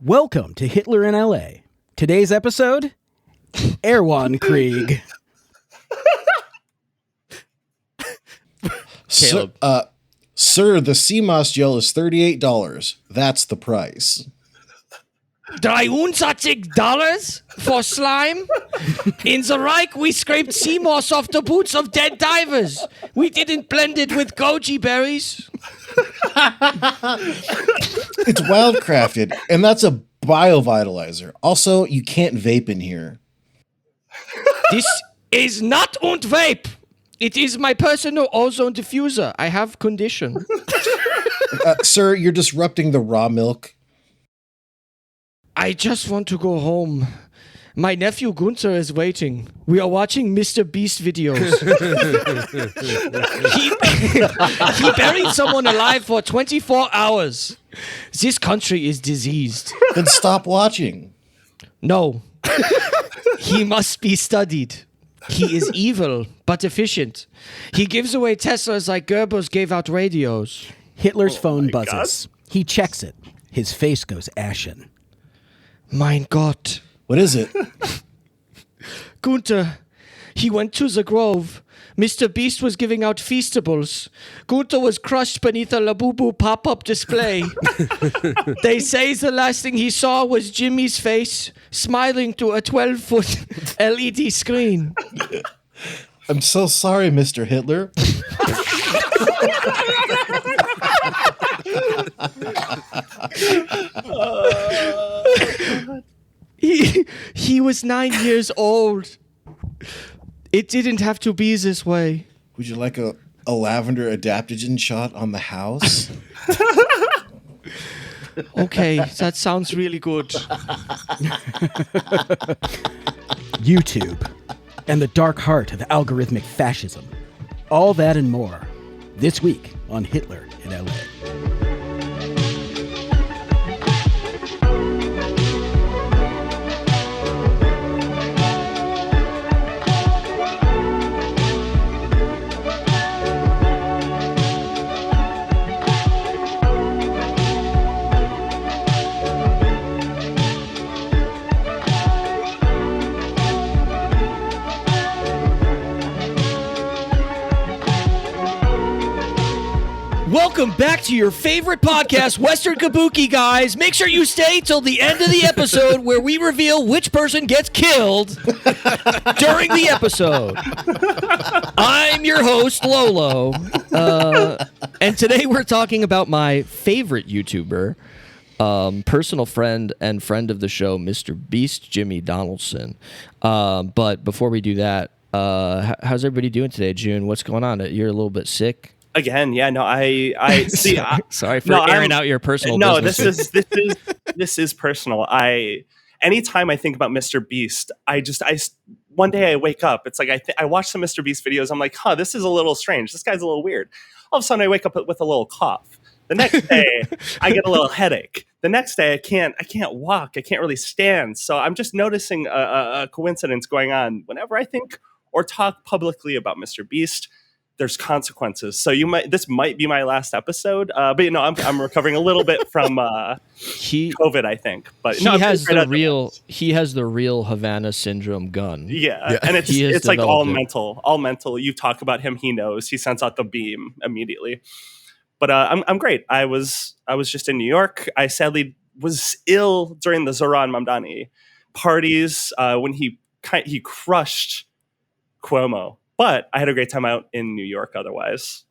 Welcome to Hitler in LA. Today's episode, Erwan Krieg. Caleb. Sir, the sea moss gel is $38. That's the price. $23 for slime? In the Reich, we scraped sea moss off the boots of dead divers. We didn't blend it with goji berries. It's wildcrafted, and that's a biovitalizer. Also, you can't vape in here. This is not und vape. It is my personal ozone diffuser. I have condition. Sir, you're disrupting the raw milk. I just want to go home. My nephew Gunther is waiting. We are watching MrBeast videos. He buried someone alive for 24 hours. This country is diseased. Then stop watching. No. He must be studied. He is evil, but efficient. He gives away Teslas like Goebbels gave out radios. Hitler's phone buzzes. God. He checks it. His face goes ashen. Mein Gott. What is it? Gunther, he went to the grove. MrBeast was giving out feastables. Gunther was crushed beneath a Labubu pop-up display. They say the last thing he saw was Jimmy's face smiling through a 12-foot LED screen. I'm so sorry, Mr. Hitler. He was 9 years old. It didn't have to be this way. Would you like a lavender adaptogen shot on the house? Okay, that sounds really good. YouTube and the dark heart of algorithmic fascism. All that and more. This week on Hitler in LA. Welcome back to your favorite podcast, Western Kabuki, guys. Make sure you stay till the end of the episode where we reveal which person gets killed during the episode. I'm your host, Lolo. And today we're talking about my favorite YouTuber, personal friend and friend of the show, MrBeast, Jimmy Donaldson. But before we do that, how's everybody doing today, June? What's going on? You're a little bit sick? Again, yeah, no, I see. Sorry for airing out your personal business. This is personal. Anytime I think about MrBeast, one day I wake up. It's like I watch some MrBeast videos. I'm like, this is a little strange. This guy's a little weird. All of a sudden, I wake up with a little cough. The next day, I get a little headache. The next day, I can't walk. I can't really stand. So I'm just noticing a coincidence going on. Whenever I think or talk publicly about MrBeast, there's consequences. So this might be my last episode, but I'm recovering a little bit from COVID, I think. But he has the real Havana syndrome gun. Yeah. And it's like all mental. You talk about him, he knows. He sends out the beam immediately. But I'm great. I was just in New York. I sadly was ill during the Zoran Mamdani parties when he crushed Cuomo. But I had a great time out in New York otherwise.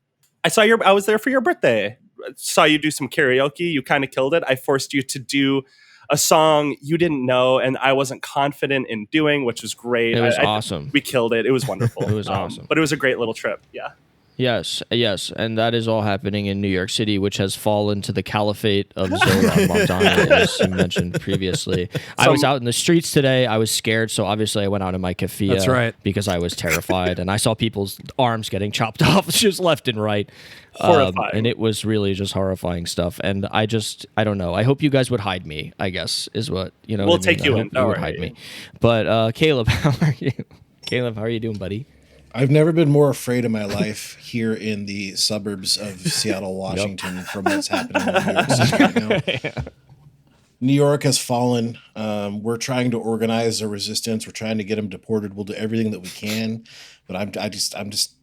I was there for your birthday. Saw you do some karaoke. You kind of killed it. I forced you to do a song you didn't know and I wasn't confident in doing, which was great. It was awesome. We killed it. It was wonderful. It was awesome. But it was a great little trip. Yeah. Yes. And that is all happening in New York City, which has fallen to the caliphate of Zoran Mamdani, as you mentioned previously. I was out in the streets today. I was scared, so obviously I went out in my keffiyeh. That's right. Because I was terrified, and I saw people's arms getting chopped off just left and right. Horrifying. And it was really just horrifying stuff. And I don't know. I hope you guys would hide me, I guess, is what, We'll take you in. You would hide me. But Caleb, how are you? Caleb, how are you doing, buddy? I've never been more afraid in my life here in the suburbs of Seattle, Washington, from what's happening in New York City right now. New York has fallen. We're trying to organize a resistance. We're trying to get them deported. We'll do everything that we can, but I'm just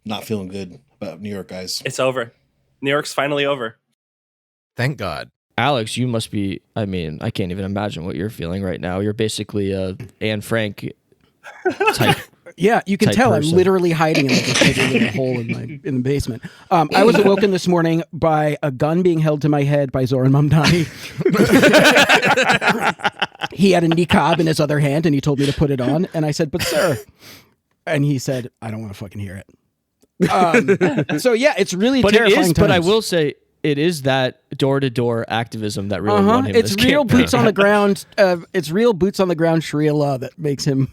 not feeling good about New York, guys. It's over. New York's finally over. Thank God. Alex, you must be, I mean, I can't even imagine what you're feeling right now. You're basically a Anne Frank type. Yeah, you can Type tell person. I'm literally hiding in like a little hole in the basement. I was awoken this morning by a gun being held to my head by Zoran Mamdani. He had a niqab in his other hand and he told me to put it on. And I said, "But sir," and he said, "I don't want to fucking hear it." So yeah, it's really But it terrifying is, but I times. will say, it is that door-to-door activism that really won him It's this real campaign. boots on the ground. It's real boots on the ground Sharia law that makes him.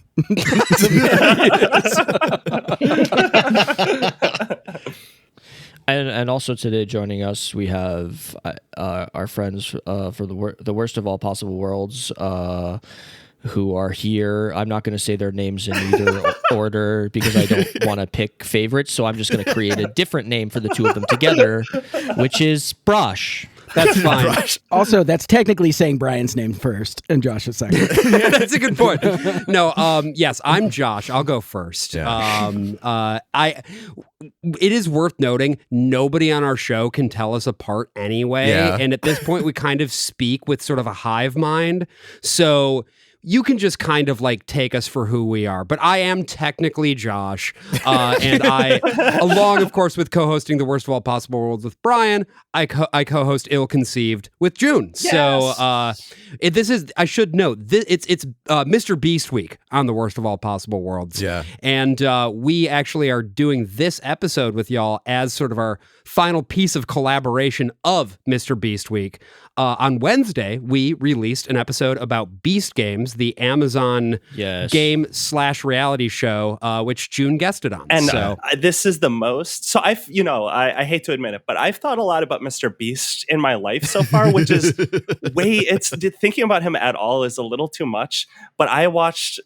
And also today joining us, we have our friends for the worst of all possible worlds, who are here. I'm not going to say their names in either order because I don't want to pick favorites. So I'm just going to create a different name for the two of them together, which is Brosh. That's fine. Also, that's technically saying Brian's name first and Josh's second. That's a good point. No, yes, I'm Josh. I'll go first. Yeah. It is worth noting nobody on our show can tell us apart anyway. Yeah. And at this point, we kind of speak with sort of a hive mind. So you can just kind of like take us for who we are. But I am technically Josh. And I, along, of course, with co-hosting The Worst of All Possible Worlds with Brian, I co-host Ill Conceived with June. Yes! So this is, I should note, it's MrBeast week on The Worst of All Possible Worlds. Yeah. And we actually are doing this episode with y'all as sort of our final piece of collaboration of MrBeast week. On Wednesday, we released an episode about Beast Games, the Amazon game / reality show, which June guested on. And so this is the most. So I hate to admit it, but I've thought a lot about Mr. Beast in my life so far, which is thinking about him at all is a little too much. But I watched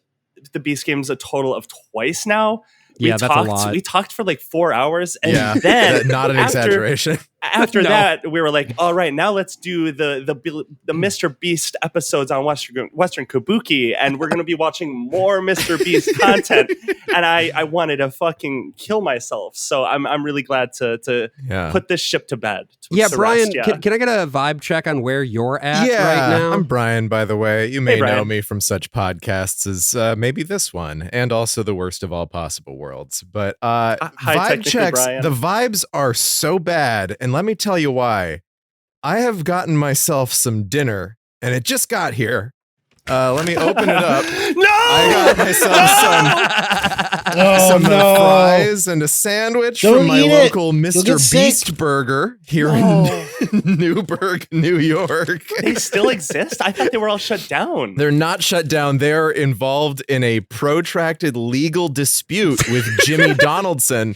the Beast Games a total of twice now. Yeah, that's a lot. We talked for like 4 hours, and Yeah. then Not an exaggeration. After No. that, we were like, all right, now let's do the Mr. Beast episodes on Western Kabuki, and we're going to be watching more Mr. Beast content. And I wanted to fucking kill myself. So I'm really glad to Yeah. put this ship to bed. yeah, to Brian, rest, yeah. Can I get a vibe check on where you're at Yeah, right now? I'm Brian, by the way. You may Hey, Brian. know me from such podcasts as maybe this one, and also The Worst of All Possible Worlds. But hi, vibe technically, checks, Brian. the vibes are so bad, and let me tell you why. I have gotten myself some dinner, and it just got here. Let me open it up. No! I got myself Oh some no! fries and a sandwich Don't from my eat it. local You'll Mr. get sick. Beast Burger here in Newburgh, New York. They still exist? I thought they were all shut down. They're not shut down. They're involved in a protracted legal dispute with Jimmy Donaldson,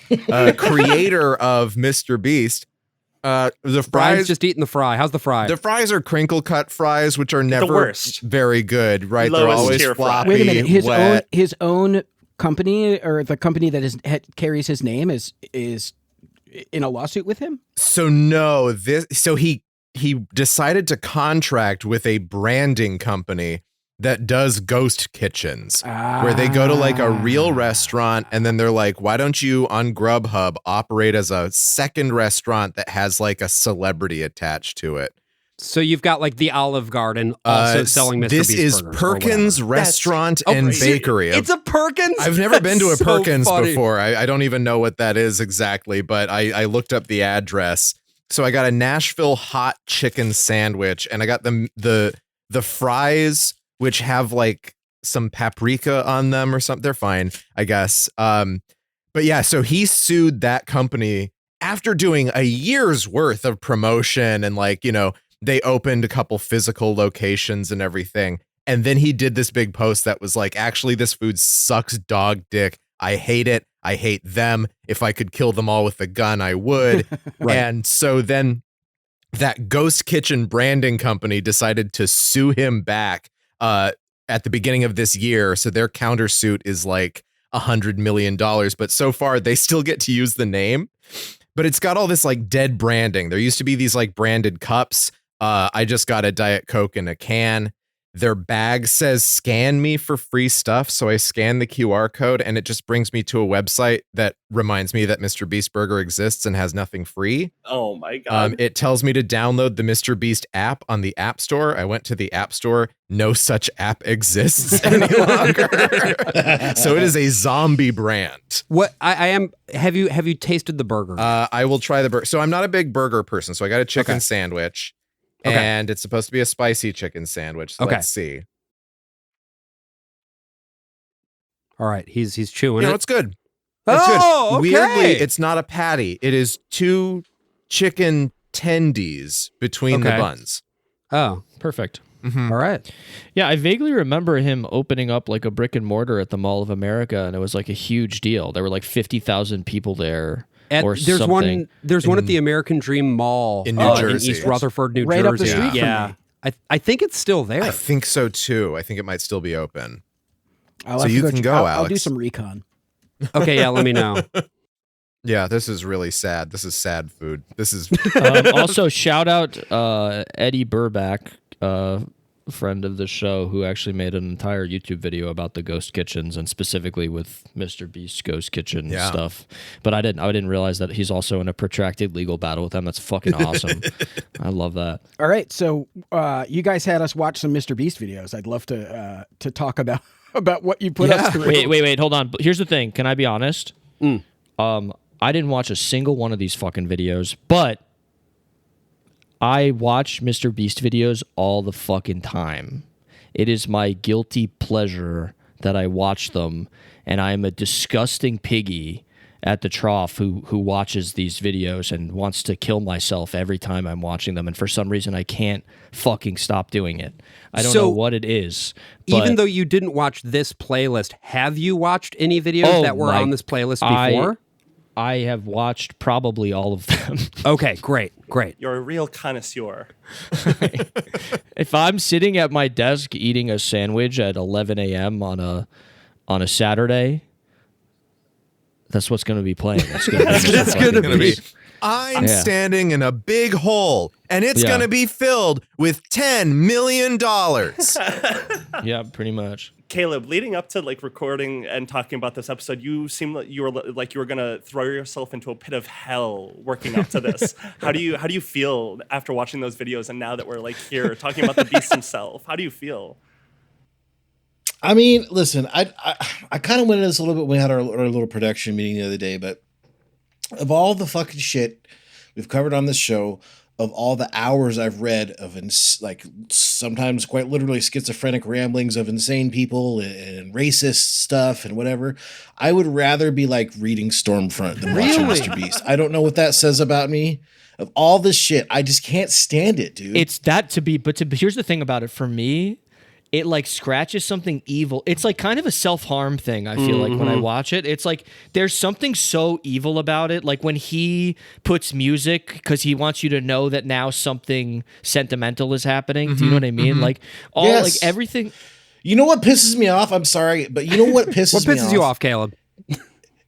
creator of Mr. Beast. The Brian's fries, just eating the fry. How's the fry? the fries are crinkle cut fries, which are never worst. very good. Right? Lowest They're always tier fry. floppy. Wait a minute, wet. his own company or the company that carries his name is in a lawsuit with him. So no, he decided to contract with a branding company that does ghost kitchens, where they go to like a real restaurant and then they're like, why don't you on Grubhub operate as a second restaurant that has like a celebrity attached to it? So you've got like the Olive Garden also selling Mr. This Beast is burgers or Perkins whatever. Restaurant Oh, and so Bakery. It's a Perkins? I've never been to a That's so Perkins funny. before. I don't even know what that is exactly, but I looked up the address. So I got a Nashville hot chicken sandwich, and I got the fries, which have like some paprika on them or something. They're fine, I guess. But yeah, so he sued that company after doing a year's worth of promotion and like, you know, they opened a couple physical locations and everything. And then he did this big post that was like, actually, this food sucks dog dick. I hate it. I hate them. If I could kill them all with a gun, I would. Right. And so then that Ghost Kitchen branding company decided to sue him back at the beginning of this year. So their countersuit is like $100 million. But so far, they still get to use the name. But it's got all this like dead branding. There used to be these like branded cups. I just got a Diet Coke in a can. Their bag says scan me for free stuff. So I scan the QR code and it just brings me to a website that reminds me that Mr. Beast Burger exists and has nothing free. Oh my God. It tells me to download the Mr. Beast app on the App Store. I went to the App Store. No such app exists any longer. So it is a zombie brand. What I am? Have you tasted the burger? I will try the burger. So I'm not a big burger person. So I got a chicken sandwich. Okay. And it's supposed to be a spicy chicken sandwich. So let's see. All right, he's chewing You know, it. it's good. Oh, It's good. okay. Weirdly, it's not a patty. It is 2 chicken tendies between the Okay. buns. Oh, Perfect. all right. Yeah, I vaguely remember him opening up like a brick and mortar at the Mall of America, and it was like a huge deal. There were like 50,000 people there. Or There's something. one at the American Dream Mall in New Jersey. in East Rutherford, New Right Jersey. up the street from Yeah, I think it's still there. I think so too. I think it might still be open. I'll So have to you can go, I'll do Alex. some recon. Okay, yeah, let me know. Yeah, this is really sad. This is sad food. This is Also, shout out Eddie Burback, friend of the show, who actually made an entire YouTube video about the ghost kitchens and specifically with Mr. Beast's ghost kitchen stuff. But I didn't realize that he's also in a protracted legal battle with them. That's fucking awesome. I love that. All right, so you guys had us watch some Mr. Beast videos. I'd love to talk about what you put us through. Wait, hold on. But here's the thing. Can I be honest? I didn't watch a single one of these fucking videos, but I watch Mr. Beast videos all the fucking time. It is my guilty pleasure that I watch them, and I am a disgusting piggy at the trough who watches these videos and wants to kill myself every time I'm watching them, and for some reason I can't fucking stop doing it. I don't know what it is. Even but though you didn't watch this playlist, have you watched any videos that were on this playlist before? I have watched probably all of them. Okay, great. You're a real connoisseur. If I'm sitting at my desk eating a sandwich at 11 a.m. on a Saturday, that's what's going to be playing. That's going to be. I'm standing in a big hole, and it's going to be filled with $10 million. Yeah, pretty much. Caleb, leading up to like recording and talking about this episode, you seemed like you were gonna throw yourself into a pit of hell working up to this. How do you feel after watching those videos, and now that we're like here talking about the Beast himself? How do you feel? I mean, listen, I kind of went into this a little bit when we had our little production meeting the other day, but of all the fucking shit we've covered on this show, of all the hours I've read of like sometimes quite literally schizophrenic ramblings of insane people and racist stuff and whatever, I would rather be like reading Stormfront than watching Mr. Beast. I don't know what that says about me. Of all this shit, I just can't stand it, dude. It's that but here's the thing about it for me. It like scratches something evil. It's like kind of a self-harm thing, I feel like when I watch it. It's like there's something so evil about it. Like when he puts music because he wants you to know that now something sentimental is happening. Do you know what I mean? Like like everything. You know what pisses me off? I'm sorry, but you know what pisses me off? What pisses you off, Caleb?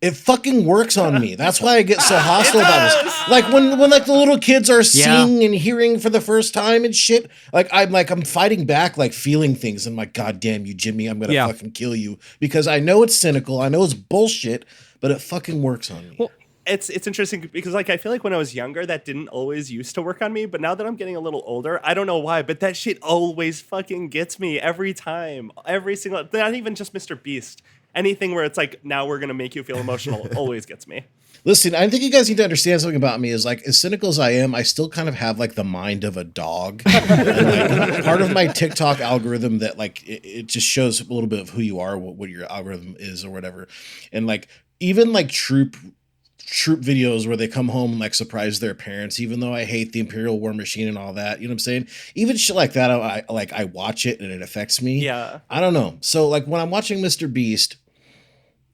It fucking works on me. That's why I get so hostile about this. Like when like the little kids are seeing and hearing for the first time and shit. I'm fighting back, like feeling things. I'm like, God damn you, Jimmy, I'm gonna fucking kill you because I know it's cynical. I know it's bullshit, but it fucking works on me. Well, it's interesting because like I feel like when I was younger that didn't always used to work on me, but now that I'm getting a little older, I don't know why, but that shit always fucking gets me every time, every single. Not even just Mr. Beast. Anything where it's like, now we're going to make you feel emotional always gets me. Listen, I think you guys need to understand something about me is like, as cynical as I am, I still kind of have like the mind of a dog. And, like, part of my TikTok algorithm that like, it just shows a little bit of who you are, what your algorithm is or whatever. And like, even like troop videos where they come home and like surprise their parents, even though I hate the Imperial War Machine and all that, you know what I'm saying? Even shit like that, I watch it and it affects me. Yeah. I don't know. So like when I'm watching Mr. Beast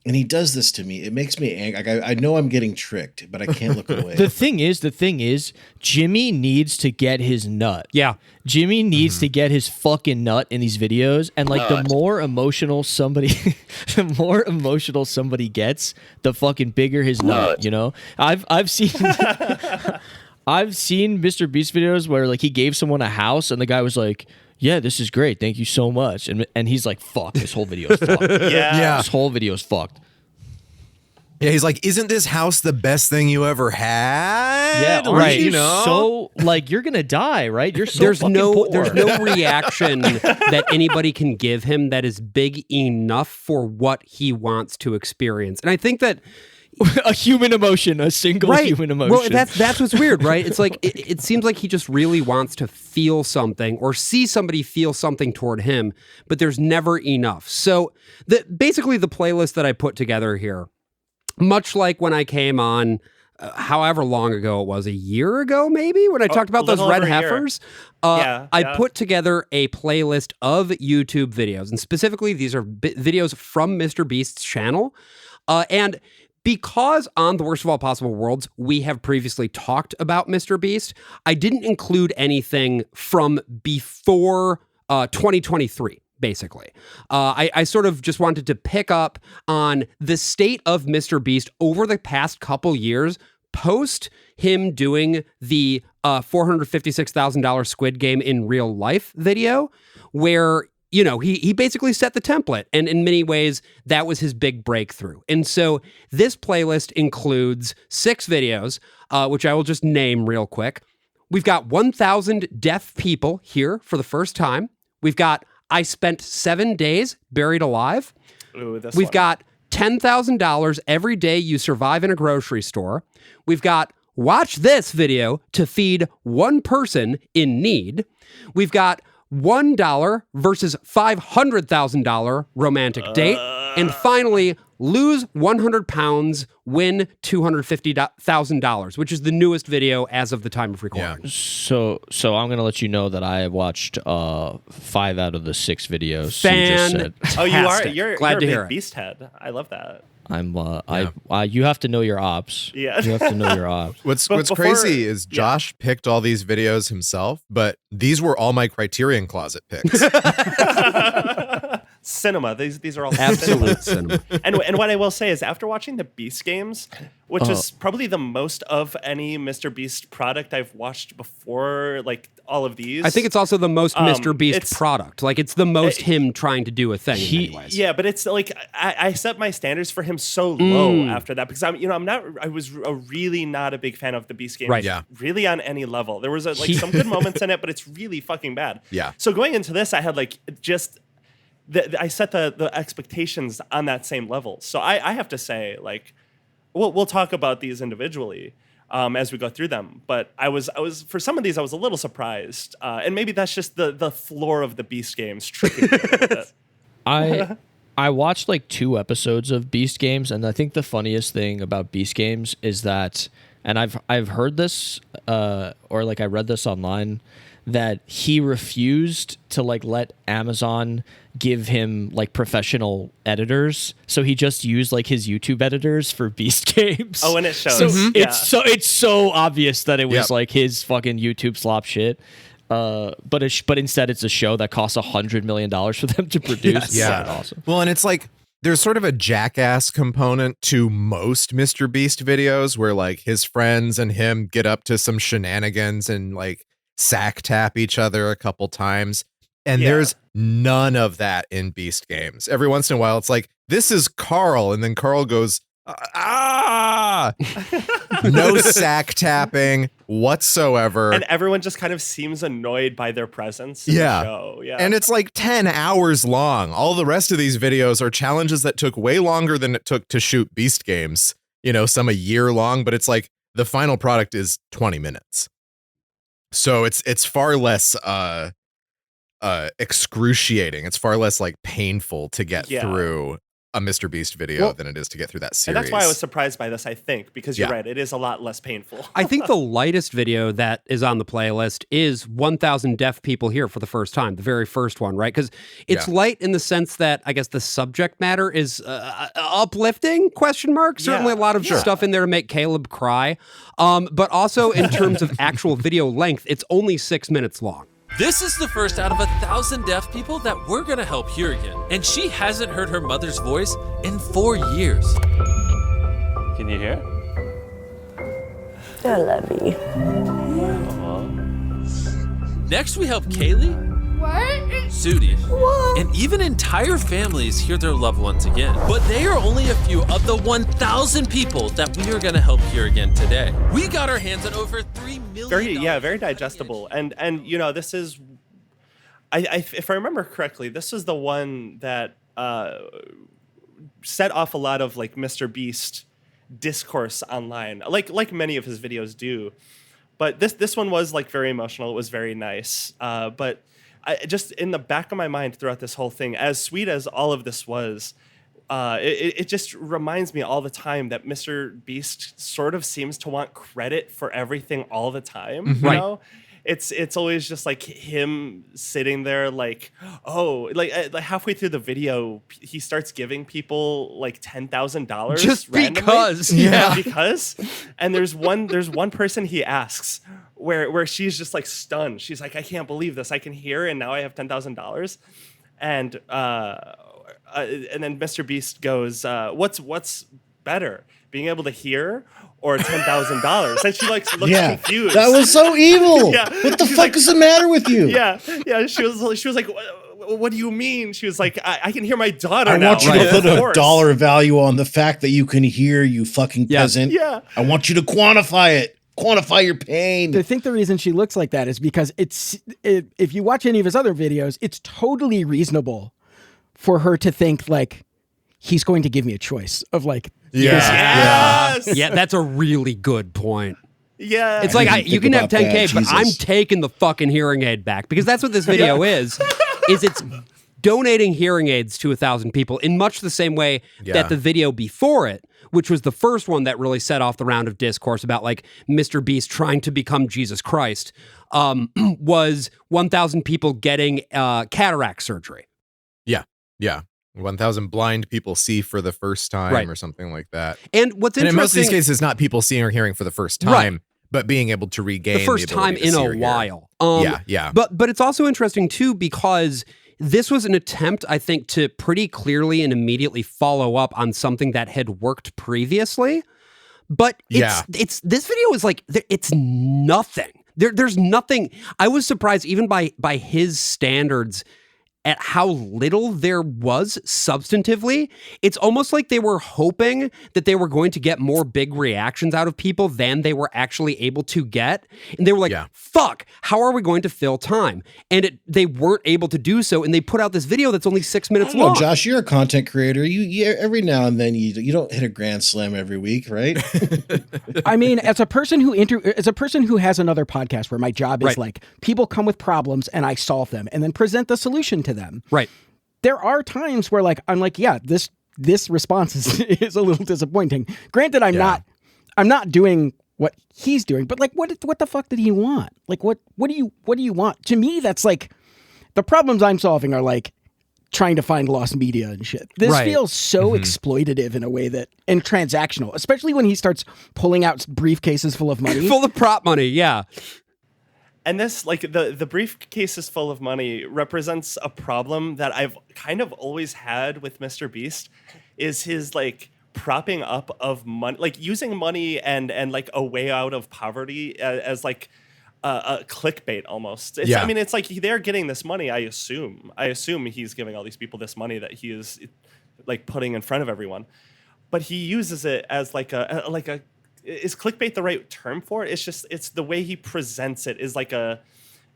and he does this to me, it makes me angry. Like, I know I'm getting tricked, but I can't look away. The thing is, Jimmy needs to get his nut. Yeah. Jimmy needs to get his fucking nut in these videos. And like the more emotional somebody gets, the fucking bigger his nut, you know? I've seen I've seen Mr. Beast videos where like he gave someone a house and the guy was like, "Yeah, this is great. Thank you so much." And he's like, "Fuck, this whole video is fucked." Yeah. This whole video is fucked. Yeah, he's like, isn't this house the best thing you ever had? Yeah, Or, right. You know, So like you're gonna die, right? You're so there's fucking no poor. there's no reaction that anybody can give him that is big enough for what he wants to experience. And I think that a human emotion, a single human emotion. Well, that's what's weird, right? It's like it seems like he just really wants to feel something or see somebody feel something toward him, but there's never enough. So basically the playlist that I put together here, much like when I came on, however long ago it was, a year ago maybe, when I talked about those red heifers, I put together a playlist of YouTube videos, and specifically these are videos from MrBeast's channel, and because on The Worst of All Possible Worlds, we have previously talked about MrBeast, I didn't include anything from before 2023, basically. I sort of just wanted to pick up on the state of MrBeast over the past couple years, post him doing the $456,000 Squid Game in real life video, where you know, he basically set the template, and in many ways, that was his big breakthrough. And so this playlist includes 6 videos, which I will just name real quick. We've got 1,000 deaf people here for the first time. We've got I Spent 7 Days Buried Alive. Ooh, We've got $10,000 every day you survive in a grocery store. We've got Watch This video to feed one person in need. We've got $1 versus $500,000 romantic date. And finally, lose 100 pounds, win $250,000, which is the newest video as of the time of recording. Yeah. So I'm gonna let you know that I watched 5 out of the 6 videos. Fantastic. Oh, you are. You're Glad a to big hear it. Beast head. I love that. I'm you have to know your ops. Yeah. You have to know your ops. What's But before- crazy is Josh picked all these videos himself, but these were all my Criterion Closet picks. Cinema. These are all Absolute cinema. And what I will say is, after watching the Beast games, which is probably the most of any MrBeast product I've watched before, like all of these. I think it's also the most MrBeast it's- product. Like, it's the most him trying to do a thing in many ways. Yeah, but it's like I set my standards for him so low after that, because I was really not a big fan of the Beast games. Right. Yeah. Really on any level. There was some good moments in it, but it's really fucking bad. Yeah. So going into this, I had I set the expectations on that same level. So I have to say, like, we'll talk about these individually as we go through them. But I was for some of these I was a little surprised, and maybe that's just the floor of the Beast games tricking me a little bit. I watched like 2 episodes of Beast games, and I think the funniest thing about Beast games is that, and I've heard this or like I read this online, that he refused to like let Amazon give him like professional editors, so he just used like his YouTube editors for Beast games. Oh, and it shows. So Yeah. it's so obvious that it was Yep. like his fucking YouTube slop shit. But instead it's a show that costs $100 million for them to produce. Yeah. It's awesome. Well, and it's like there's sort of a jackass component to most MrBeast videos where like his friends and him get up to some shenanigans and like sack tap each other a couple times. And Yeah. there's none of that in Beast games. Every once in a while, it's like, this is Carl. And then Carl goes, ah, no sack tapping whatsoever. And everyone just kind of seems annoyed by their presence in Yeah. the show. Yeah. And it's like 10 hours long. All the rest of these videos are challenges that took way longer than it took to shoot Beast games. You know, some a year long, but it's like the final product is 20 minutes. So it's far less excruciating. It's far less like painful to get Yeah. through a MrBeast video Well, than it is to get through that and series. that's why I was surprised by this, I think, because you're Yeah. right. It is a lot less painful. I think the lightest video that is on the playlist is 1,000 deaf people here for the first time, the very first one, right? Because it's light in the sense that I guess the subject matter is uplifting, question mark. Certainly a lot of stuff in there to make Caleb cry. But also in terms of actual video length, it's only 6 minutes long. This is the first out of 1,000 deaf people that we're gonna help hear again. And she hasn't heard her mother's voice in 4 years. Can you hear? I love you. Next, we help Kaylee, Sudi, and even entire families hear their loved ones again. But they are only a few of the 1,000 people that we are going to help hear again today. We got our hands on over $3 million. Very digestible. And you know, this is, if I remember correctly, this is the one that set off a lot of like MrBeast discourse online, like many of his videos do. But this one was like very emotional. It was very nice. But I just, in the back of my mind throughout this whole thing, as sweet as all of this was, it just reminds me all the time that MrBeast sort of seems to want credit for everything all the time. You know? It's always just like him sitting there like, oh, like halfway through the video, he starts giving people like $10,000 just randomly. Because. Because. And there's one person he asks where she's just like stunned. She's like, I can't believe this. I can hear, and now I have $10,000. And then MrBeast goes, what's better, being able to hear or $10,000? And she like looks confused. That was so evil. What the fuck like, is the matter with you? She was like, what do you mean? She was like, I can hear my daughter. I want you to put a dollar value on the fact that you can hear, you fucking peasant. I want you to quantify it. Quantify your pain. I think the reason she looks like that is because if you watch any of his other videos, it's totally reasonable for her to think like he's going to give me a choice of like, yeah, that's a really good point. Yeah, it's like you can have 10K, but I'm taking the fucking hearing aid back, because that's what this video is it's donating hearing aids to 1,000 people in much the same way that the video before it, which was the first one that really set off the round of discourse about like MrBeast trying to become Jesus Christ, was 1,000 people getting cataract surgery. Yeah. 1,000 blind people see for the first time or something like that. And what's interesting, in most of these cases, not people seeing or hearing for the first time, but being able to regain the first time in a while. Yeah. But it's also interesting too, because this was an attempt, I think, to pretty clearly and immediately follow up on something that had worked previously. But it's this video is like, it's nothing. There's nothing. I was surprised even by his standards at how little there was substantively. It's almost like they were hoping that they were going to get more big reactions out of people than they were actually able to get. And they were like, fuck, how are we going to fill time? And they weren't able to do so. And they put out this video that's only 6 minutes long. No, Josh, you're a content creator. You every now and then you don't hit a grand slam every week, right? I mean, as a person who has another podcast where my job is like, people come with problems and I solve them and then present the solution to them. Right. There are times where like I'm like, this response is a little disappointing. Granted, I'm not doing what he's doing, but like what the fuck did he want? Like what do you want? To me, that's like the problems I'm solving are like trying to find lost media and shit. This feels so exploitative in a way and transactional, especially when he starts pulling out briefcases full of money. Full of prop money, yeah. And this, like, the briefcases full of money represents a problem that I've kind of always had with MrBeast, is his, like, propping up of money, like, using money and like, a way out of poverty as like, a clickbait almost. I mean, it's like they're getting this money, I assume. He's giving all these people this money that he is, like, putting in front of everyone. But he uses it as, like, a is clickbait the right term for it? It's the way he presents it is like a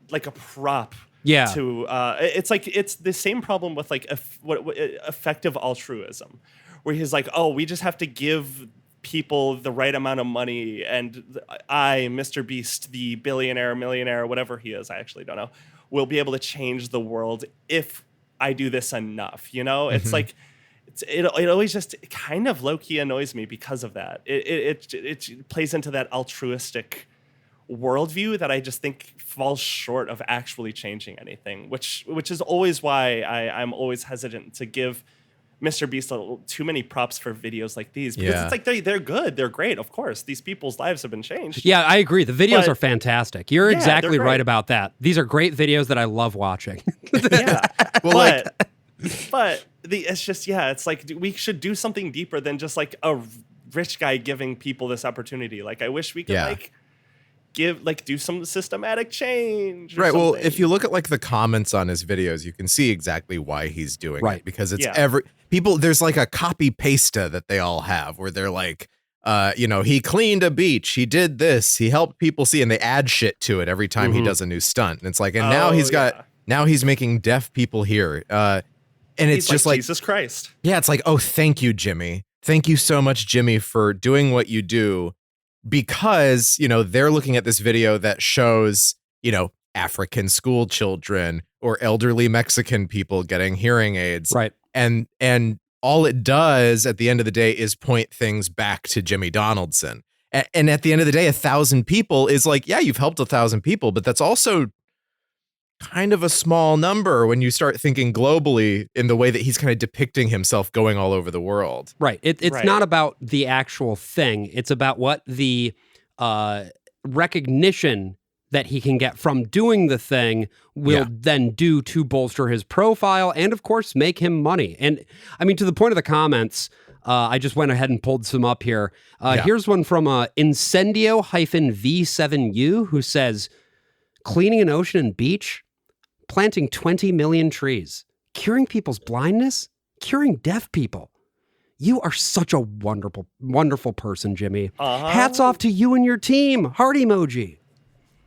prop. Yeah. To it's the same problem with like effective altruism, where he's like, oh, we just have to give people the right amount of money, and I, MrBeast, the billionaire, millionaire, whatever he is, I actually don't know, will be able to change the world if I do this enough. You know, it's like. It always just kind of low-key annoys me because of that. It plays into that altruistic worldview that I just think falls short of actually changing anything, which is always why I'm always hesitant to give MrBeast too many props for videos like these, because it's like they're good, they're great, of course. These people's lives have been changed. Yeah, I agree. The videos are fantastic. You're exactly right about that. These are great videos that I love watching. But it's just it's like we should do something deeper than just like rich guy giving people this opportunity. Like, I wish we could do some systematic change. Right. Well, if you look at like the comments on his videos, you can see exactly why he's doing it, because it's there's like a copy pasta that they all have where they're like, he cleaned a beach, he did this, he helped people see, and they add shit to it every time he does a new stunt. And it's like, and now he's making deaf people hear. And it's just like Jesus Christ. Yeah, it's like, oh, thank you, Jimmy. Thank you so much, Jimmy, for doing what you do. Because, they're looking at this video that shows, African school children or elderly Mexican people getting hearing aids. Right. And all it does at the end of the day is point things back to Jimmy Donaldson. And at the end of the day, 1,000 people is like, yeah, you've helped 1,000 people, but that's also kind of a small number when you start thinking globally in the way that he's kind of depicting himself going all over the world. Right. It's not about the actual thing. It's about what the recognition that he can get from doing the thing will then do to bolster his profile and, of course, make him money. And I mean, to the point of the comments, I just went ahead and pulled some up here. Here's one from Incendio-V7U who says, cleaning an ocean and beach, planting 20 million trees, curing people's blindness, curing deaf people. You are such a wonderful, wonderful person, Jimmy. Hats off to you and your team. Heart emoji.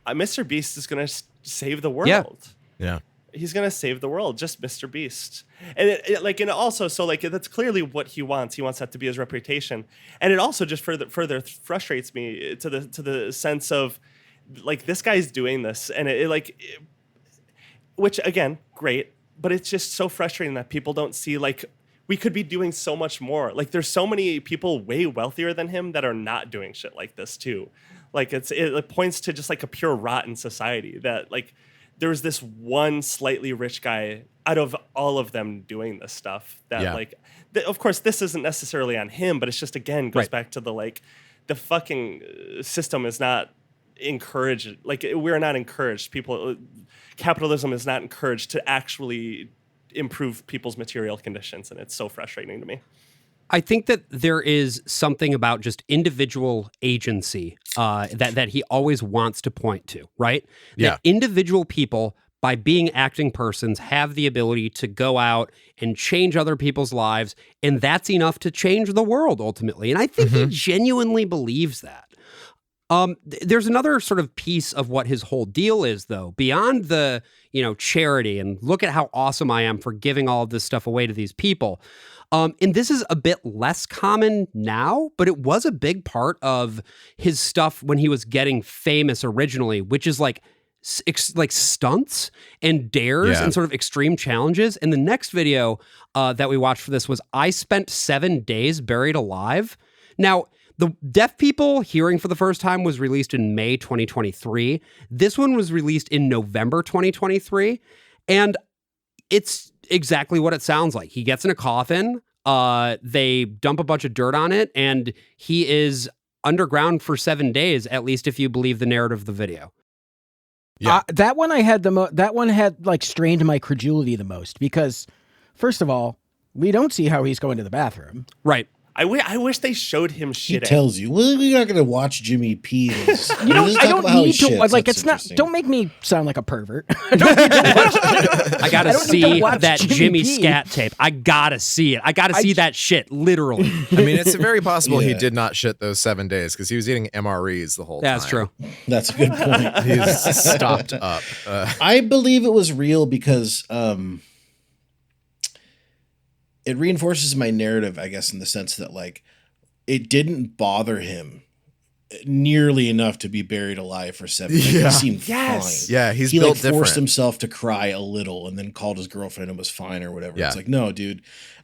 MrBeast is going to save the world. Yeah. He's going to save the world, just MrBeast. And and also, so like, that's clearly what he wants. He wants that to be his reputation. And it also just further frustrates me to the sense of, like, this guy's doing this, and which again, great, but it's just so frustrating that people don't see, like, we could be doing so much more. Like, there's so many people way wealthier than him that are not doing shit like this too. Like, it points to just like a pure rot in society that, like, there's this one slightly rich guy out of all of them doing this stuff that of course this isn't necessarily on him, but it's just, again, goes back to the fucking system is not encouraged. Like, we're not encouraged. Capitalism is not encouraged to actually improve people's material conditions, and it's so frustrating to me. I think that there is something about just individual agency that he always wants to point to, right? That individual people, by being acting persons, have the ability to go out and change other people's lives, and that's enough to change the world ultimately. And I think he genuinely believes that. There's another sort of piece of what his whole deal is, though, beyond the, charity and look at how awesome I am for giving all of this stuff away to these people. And this is a bit less common now, but it was a big part of his stuff when he was getting famous originally, which is like stunts and dares and sort of extreme challenges. And the next video that we watched for this was I Spent 7 Days Buried Alive. Now, the Deaf People Hearing for the First Time was released in May 2023. This one was released in November 2023. And it's exactly what it sounds like. He gets in a coffin, they dump a bunch of dirt on it, and he is underground for 7 days, at least if you believe the narrative of the video. Yeah. That one had like strained my credulity the most because, first of all, we don't see how he's going to the bathroom. Right. I wish they showed him shit. He tells you, well, we're not going to watch Jimmy pee. I don't need to. Like, it's not. Don't make me sound like a pervert. I gotta see that Jimmy scat tape. I gotta see it. I gotta see that shit, literally. I mean, it's very possible he did not shit those 7 days because he was eating MREs the whole time. That's true. That's a good point. He's stopped up. I believe it was real because it reinforces my narrative, I guess, in the sense that, like, it didn't bother him nearly enough to be buried alive for 7 days. He seemed fine. Yeah, he built different. Forced himself to cry a little and then called his girlfriend and was fine or whatever. It's like, no, dude,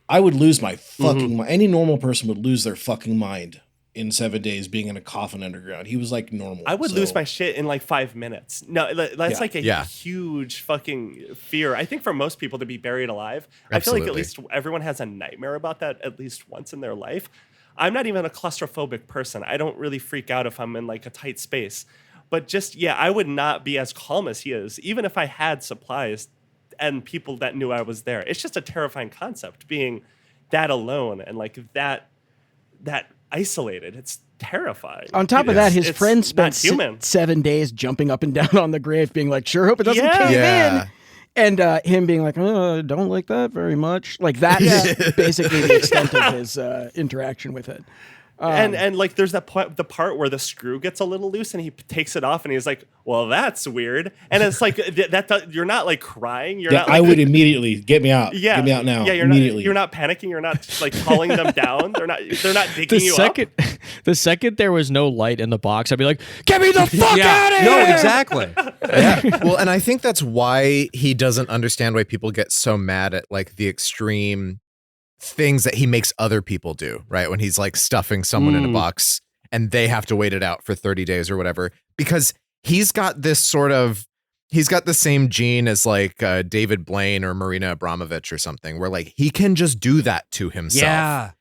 I would lose my fucking mind. Any normal person would lose their fucking mind in 7 days being in a coffin underground. He was like normal. I would lose my shit in like 5 minutes. No, that's like a huge fucking fear. I think for most people to be buried alive, Absolutely. I feel like at least everyone has a nightmare about that at least once in their life. I'm not even a claustrophobic person. I don't really freak out if I'm in like a tight space. But just, I would not be as calm as he is, even if I had supplies and people that knew I was there. It's just a terrifying concept, being that alone and like that isolated. It's terrifying. On top of that, his It's friend not spent human. 7 days jumping up and down on the grave, being like, "Sure hope it doesn't cave Yeah. in." And him being like, "Oh, don't like that very much." Like that's basically the extent of his interaction with it. And like there's the part where the screw gets a little loose and he takes it off and he's like, well, that's weird. And it's like you're not like crying. You're not. Like, I would immediately get me out. Yeah, Get me out now. Yeah, immediately. You're not panicking. You're not like calling them down. They're not digging you up. The second there was no light in the box, I'd be like, "Get me the fuck out of here!" No, exactly. Well, and I think that's why he doesn't understand why people get so mad at like the extreme things that he makes other people do, right? When he's like stuffing someone in a box and they have to wait it out for 30 days or whatever, because he's got the same gene as like David Blaine or Marina Abramovich or something, where like he can just do that to himself. Yeah.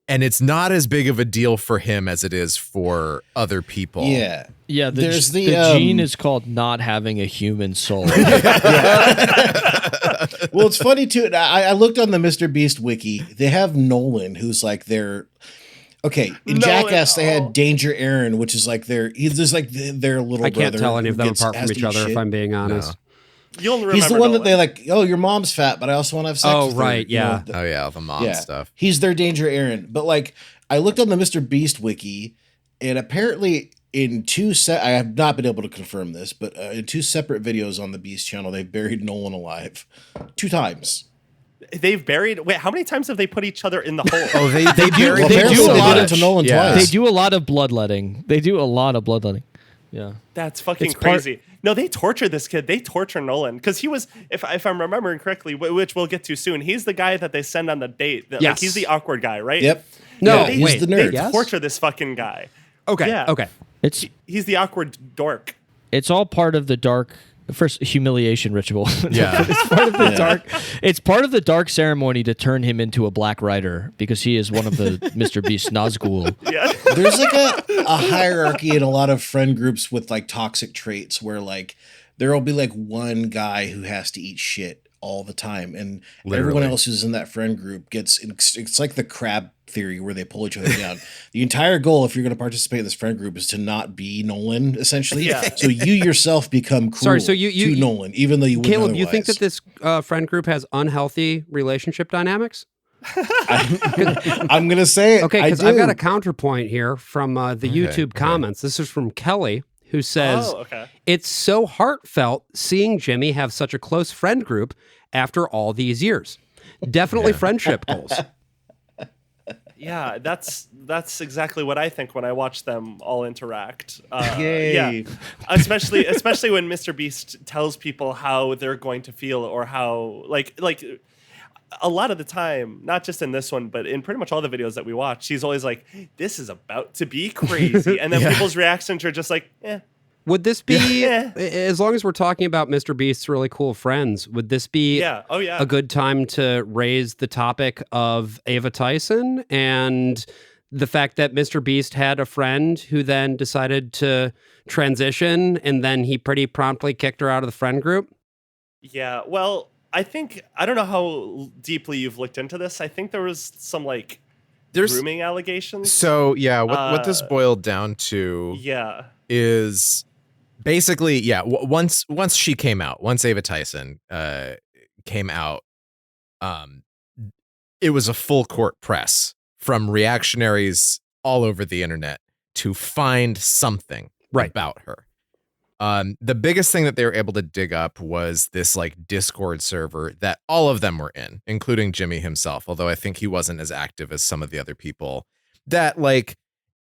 And it's not as big of a deal for him as it is for other people. Yeah. Yeah, There's the gene is called not having a human soul. Well, it's funny too. I looked on the MrBeast wiki. They have Nolan, who's like their. Okay, in Jackass they had Danger Aaron, which is like he's just like their little I brother. can't tell any of them who apart has from to each eat other, shit. if I'm being honest. You'll remember. He's the one that Nolan. they like. Oh, your mom's fat, but I also want to have sex. Oh, with her," right, you know, yeah. Oh yeah, the mom stuff. He's their Danger Aaron. But like, I looked on the MrBeast wiki, and apparently in I have not been able to confirm this, but in 2 separate videos on the Beast channel, they've buried Nolan alive 2 times. They've buried. Wait, how many times have they put each other in the hole? Oh, they do. Well, they apparently do a they lot did of- it to Nolan Yeah. twice. They do a lot of bloodletting. Yeah. That's fucking It's part- crazy. No, they torture this kid. They torture Nolan because he was, if I'm remembering correctly, which we'll get to soon. He's the guy that they send on the date. Like, Yes. he's the awkward guy, right? Yep. No, Yeah, he's wait, the They nerd. Yes? torture this fucking guy. Okay. Yeah. Okay. He's the awkward dork. It's all part of the dark first humiliation ritual. Yeah. It's part of the dark. It's part of the dark ceremony to turn him into a black rider because he is one of the MrBeast Nazgul. Yeah. There's like a hierarchy in a lot of friend groups with like toxic traits where like there'll be like one guy who has to eat shit all the time, and everyone Literally. else who's in that friend group gets. It's like the crab theory where they pull each other down. The entire goal, if you're going to participate in this friend group, is to not be Nolan, essentially. Yeah. So you yourself become cruel Sorry, so you- to Nolan, even though you wouldn't Caleb, you think that otherwise. this friend group has unhealthy relationship dynamics? I'm going to say it. Okay, I because I've got do. a counterpoint here from the YouTube comments. This is from Kelly, who says, Oh, okay. "It's so heartfelt seeing Jimmy have such a close friend group after all these years. Definitely friendship goals." Yeah, that's exactly what I think when I watch them all interact. Yay. Yeah, especially when MrBeast tells people how they're going to feel or how like a lot of the time, not just in this one, but in pretty much all the videos that we watch, she's always like, "This is about to be crazy," and then people's reactions are just like, "Eh." Would this be, Yeah. as long as we're talking about MrBeast's really cool friends, would this be Yeah. Oh yeah. a good time to raise the topic of Ava Tyson and the fact that MrBeast had a friend who then decided to transition and then he pretty promptly kicked her out of the friend group? Yeah. Well, I don't know how deeply you've looked into this. I think there was some like grooming allegations. So yeah, what this boiled down to Yeah. is basically, yeah, once she came out, once Ava Tyson came out, it was a full court press from reactionaries all over the internet to find something about her. The biggest thing that they were able to dig up was this like Discord server that all of them were in, including Jimmy himself, although I think he wasn't as active as some of the other people that like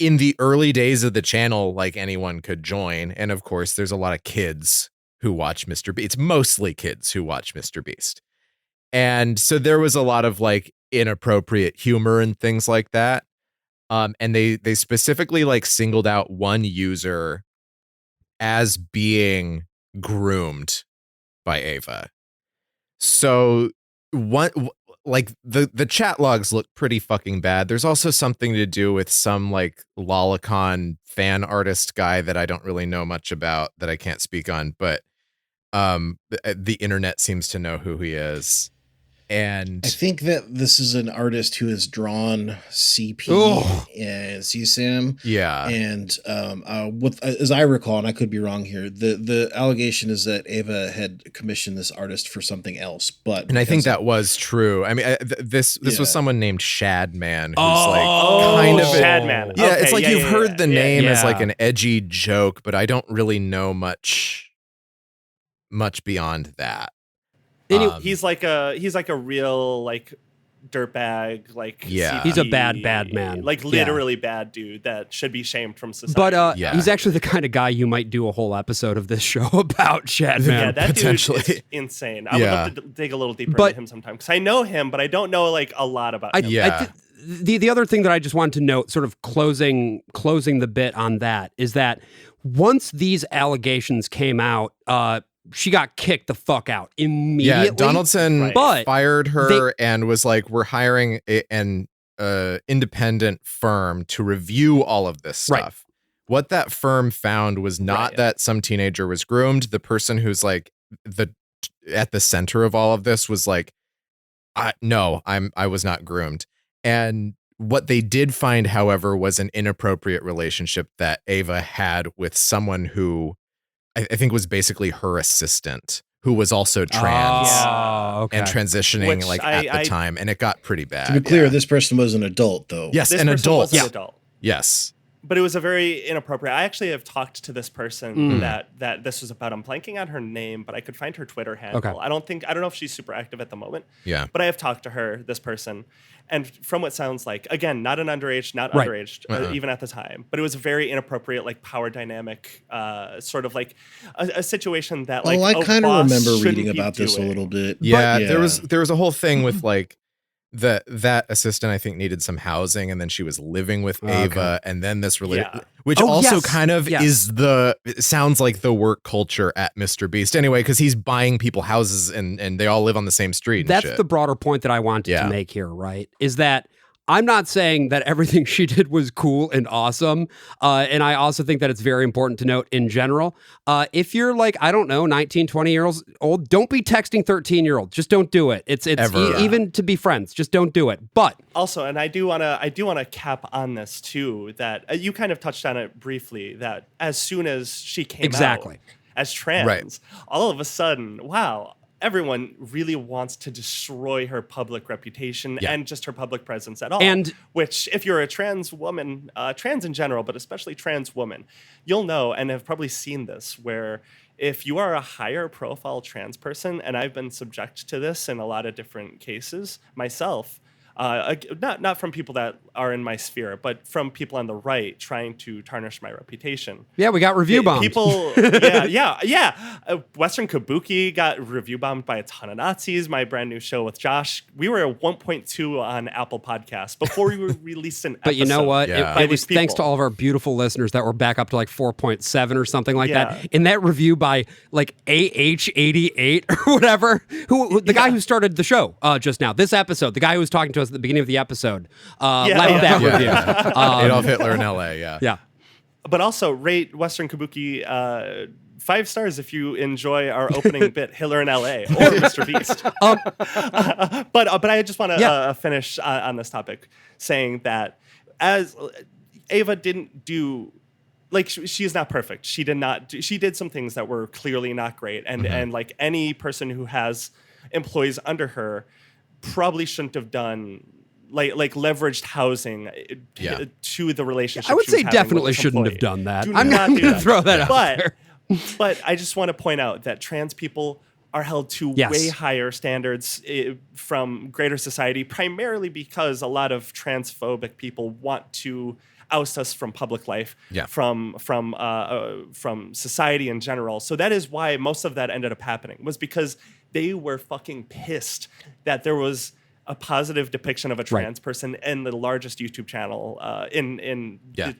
in the early days of the channel, like anyone could join. And of course, there's a lot of kids who watch MrBeast. It's mostly kids who watch MrBeast. And so there was a lot of like inappropriate humor and things like that. And they specifically like singled out one user as being groomed by Ava. So like the chat logs look pretty fucking bad. There's also something to do with some like lolicon fan artist guy that I don't really know much about that I can't speak on, but the internet seems to know who he is. And I think that this is an artist who has drawn CP and CSAM. Yeah. And as I recall, and I could be wrong here, the allegation is that Ava had commissioned this artist for something else. And I think that was true. I mean, this was someone named Shadman, who's kind of Shadman. Yeah, Okay, it's like you've heard the name as like Yeah. an edgy joke, but I don't really know much beyond that. He's like a real like dirtbag, like Yeah. He's a bad man. like Yeah. literally bad dude that should be shamed from society. But Yeah. he's actually the kind of guy you might do a whole episode of this show about, Shadman. yeah, that dude potentially. is insane. I would Yeah. love to dig a little deeper But- into him sometime because I know him, but I don't know like a lot about him. The other thing that I just wanted to note, sort of closing the bit on that, is that once these allegations came out, she got kicked the fuck out immediately. Yeah, Donaldson But fired her and was like, "We're hiring an independent firm to review all of this stuff." Right. What that firm found was not that some teenager was groomed. The person who's like at the center of all of this was like, I was not groomed. And what they did find, however, was an inappropriate relationship that Ava had with someone who I think was basically her assistant, who was also trans and transitioning Which at the time, and it got pretty bad. To be clear, this person was an adult, though. Yes, This an person adult. was an adult. Yes. But it was a very inappropriate. I actually have talked to this person that this was about. I'm blanking on her name, but I could find her Twitter handle. Okay. I don't know if she's super active at the moment. Yeah. But I have talked to her, this person, and from what sounds like, again, not underage, even at the time, but it was a very inappropriate, like power dynamic, sort of like a situation that like. I kind of remember shouldn't reading be about this a doing. little bit. Yeah, there was a whole thing with like that assistant I think needed some housing, and then she was living with Ava, and then this which also kind of is it sounds like the work culture at MrBeast anyway, because he's buying people houses and they all live on the same street. And That's shit. the broader point that I wanted to make here, right? Is that I'm not saying that everything she did was cool and awesome. And I also think that it's very important to note in general, if you're like, I don't know, 19, 20 years old, don't be texting 13-year-olds. Just don't do it. It's even to be friends, just don't do it. But also, and I do want to cap on this too, that you kind of touched on it briefly, that as soon as she came out as trans, all of a sudden, wow, everyone really wants to destroy her public reputation and just her public presence at all. And which, if you're a trans woman, trans in general, but especially trans woman, you'll know and have probably seen this, where if you are a higher profile trans person, and I've been subject to this in a lot of different cases myself, not from people that are in my sphere, but from people on the right trying to tarnish my reputation. Yeah, we got review bombed. People, Western Kabuki got review bombed by a ton of Nazis. My brand new show with Josh, we were at 1.2 on Apple Podcasts before we released an episode. But you know what? Yeah. It was thanks to all of our beautiful listeners that were back up to like 4.7 or something like that. In that review by like AH88 or whatever, the guy who started the show just now, this episode, the guy who was talking to us at the beginning of the episode, left that review. Adolf Hitler in LA, Yeah. But also rate Western Kabuki 5 stars if you enjoy our opening bit, Hitler in LA or MrBeast. But I just want to finish on this topic saying that as Ava didn't do, like, she is not perfect. She did some things that were clearly not great. And like any person who has employees under her probably shouldn't have done like leveraged housing to the relationship. I would she was say having definitely with this shouldn't employee. have done that. Do I'm not going do to that. throw that out there. But I just want to point out that trans people are held to way higher standards from greater society, primarily because a lot of transphobic people want to oust us from public life, from society in general. So that is why most of that ended up happening, was because they were fucking pissed that there was a positive depiction of a trans person in the largest YouTube channel in the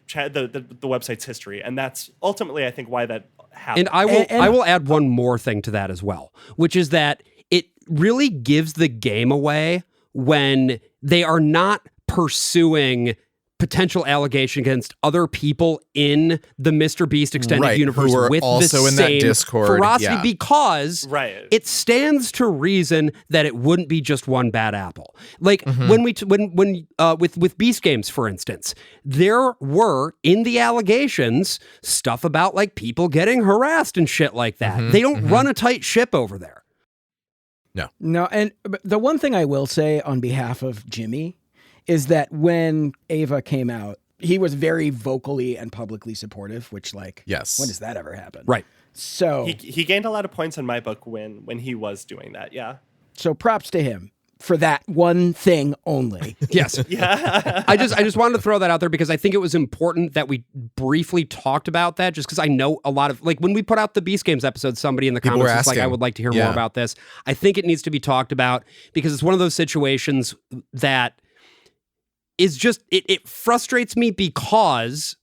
website's history. And that's ultimately, I think, why that happened. And I will add one more thing to that as well, which is that it really gives the game away when they are not pursuing potential allegation against other people in the MrBeast extended Right, universe who are with also the in that same Discord, ferocity yeah. because Right. it stands to reason that it wouldn't be just one bad apple. Like when with Beast Games, for instance, there were in the allegations stuff about like people getting harassed and shit like that. They don't run a tight ship over there. No, and the one thing I will say on behalf of Jimmy is that when Ava came out, he was very vocally and publicly supportive, which like, Yes. when does that ever happen? Right. So He gained a lot of points in my book when he was doing that. Yeah. so props to him for that one thing only. Yes. Yeah. I just wanted to throw that out there because I think it was important that we briefly talked about that, just because I know a lot of, like, when we put out the Beast Games episode, somebody in the People comments were was like, I asking. would like to hear Yeah. more about this. I think it needs to be talked about because it's one of those situations that is just, it frustrates me because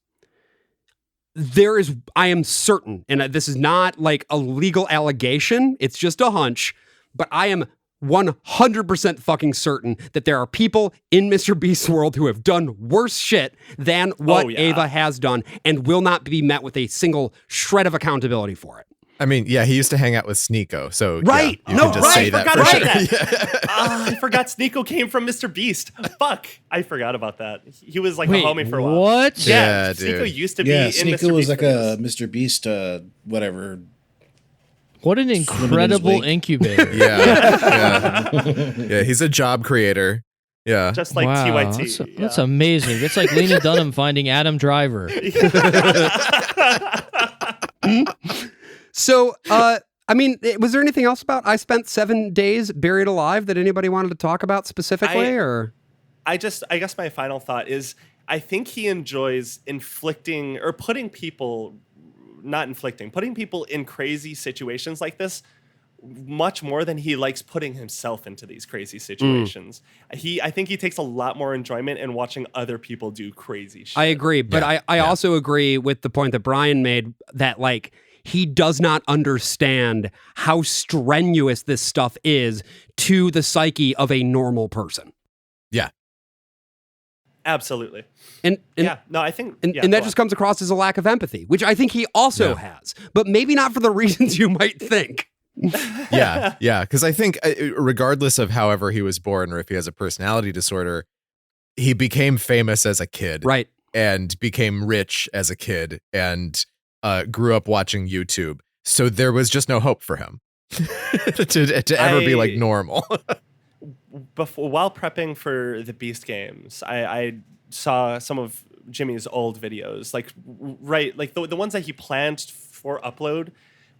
I am certain, and this is not like a legal allegation, it's just a hunch, but I am 100% fucking certain that there are people in MrBeast's world who have done worse shit than what Ava has done and will not be met with a single shred of accountability for it. I mean, yeah, he used to hang out with Sneeko, so Right. yeah, you can just say that for sure. I forgot Sneeko came from MrBeast. Fuck. I forgot about that. He was like Wait, a homie for a while. what? Yeah, Sneeko dude. used to be Yeah, in Sneeko MrBeast was like videos. a Mr. Beast, whatever. What an incredible wake. incubator. Yeah, he's a job creator. Yeah. Just like Wow, TYT. that's amazing. It's like Lena Dunham finding Adam Driver. So, I mean, was there anything else about I spent 7 days buried alive that anybody wanted to talk about specifically, or? I guess my final thought is I think he enjoys inflicting or putting people in crazy situations like this much more than he likes putting himself into these crazy situations. I think he takes a lot more enjoyment in watching other people do crazy shit. I agree, but I also agree with the point that Brian made that, like, he does not understand how strenuous this stuff is to the psyche of a normal person. Yeah. Absolutely. And I think and that just comes across as a lack of empathy, which I think he also has, but maybe not for the reasons you might think. Yeah. Because I think regardless of however he was born or if he has a personality disorder, he became famous as a kid. Right. And became rich as a kid and grew up watching YouTube. So there was just no hope for him to ever be like normal. While prepping for the Beast Games, I saw some of Jimmy's old videos, like the ones that he planned for upload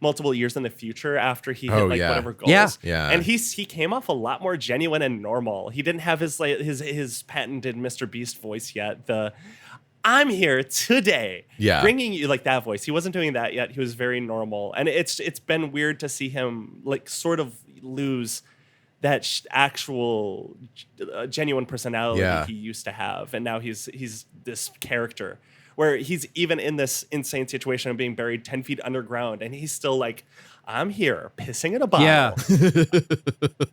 multiple years in the future after he hit whatever goals. Yeah. And he came off a lot more genuine and normal. He didn't have his patented MrBeast voice yet. I'm here today, bringing you like that voice. He wasn't doing that yet. He was very normal, and it's been weird to see him like sort of lose that actual genuine personality he used to have, and now he's this character where he's even in this insane situation of being buried 10 feet underground, and he's still like, I'm here pissing in a bottle. Yeah.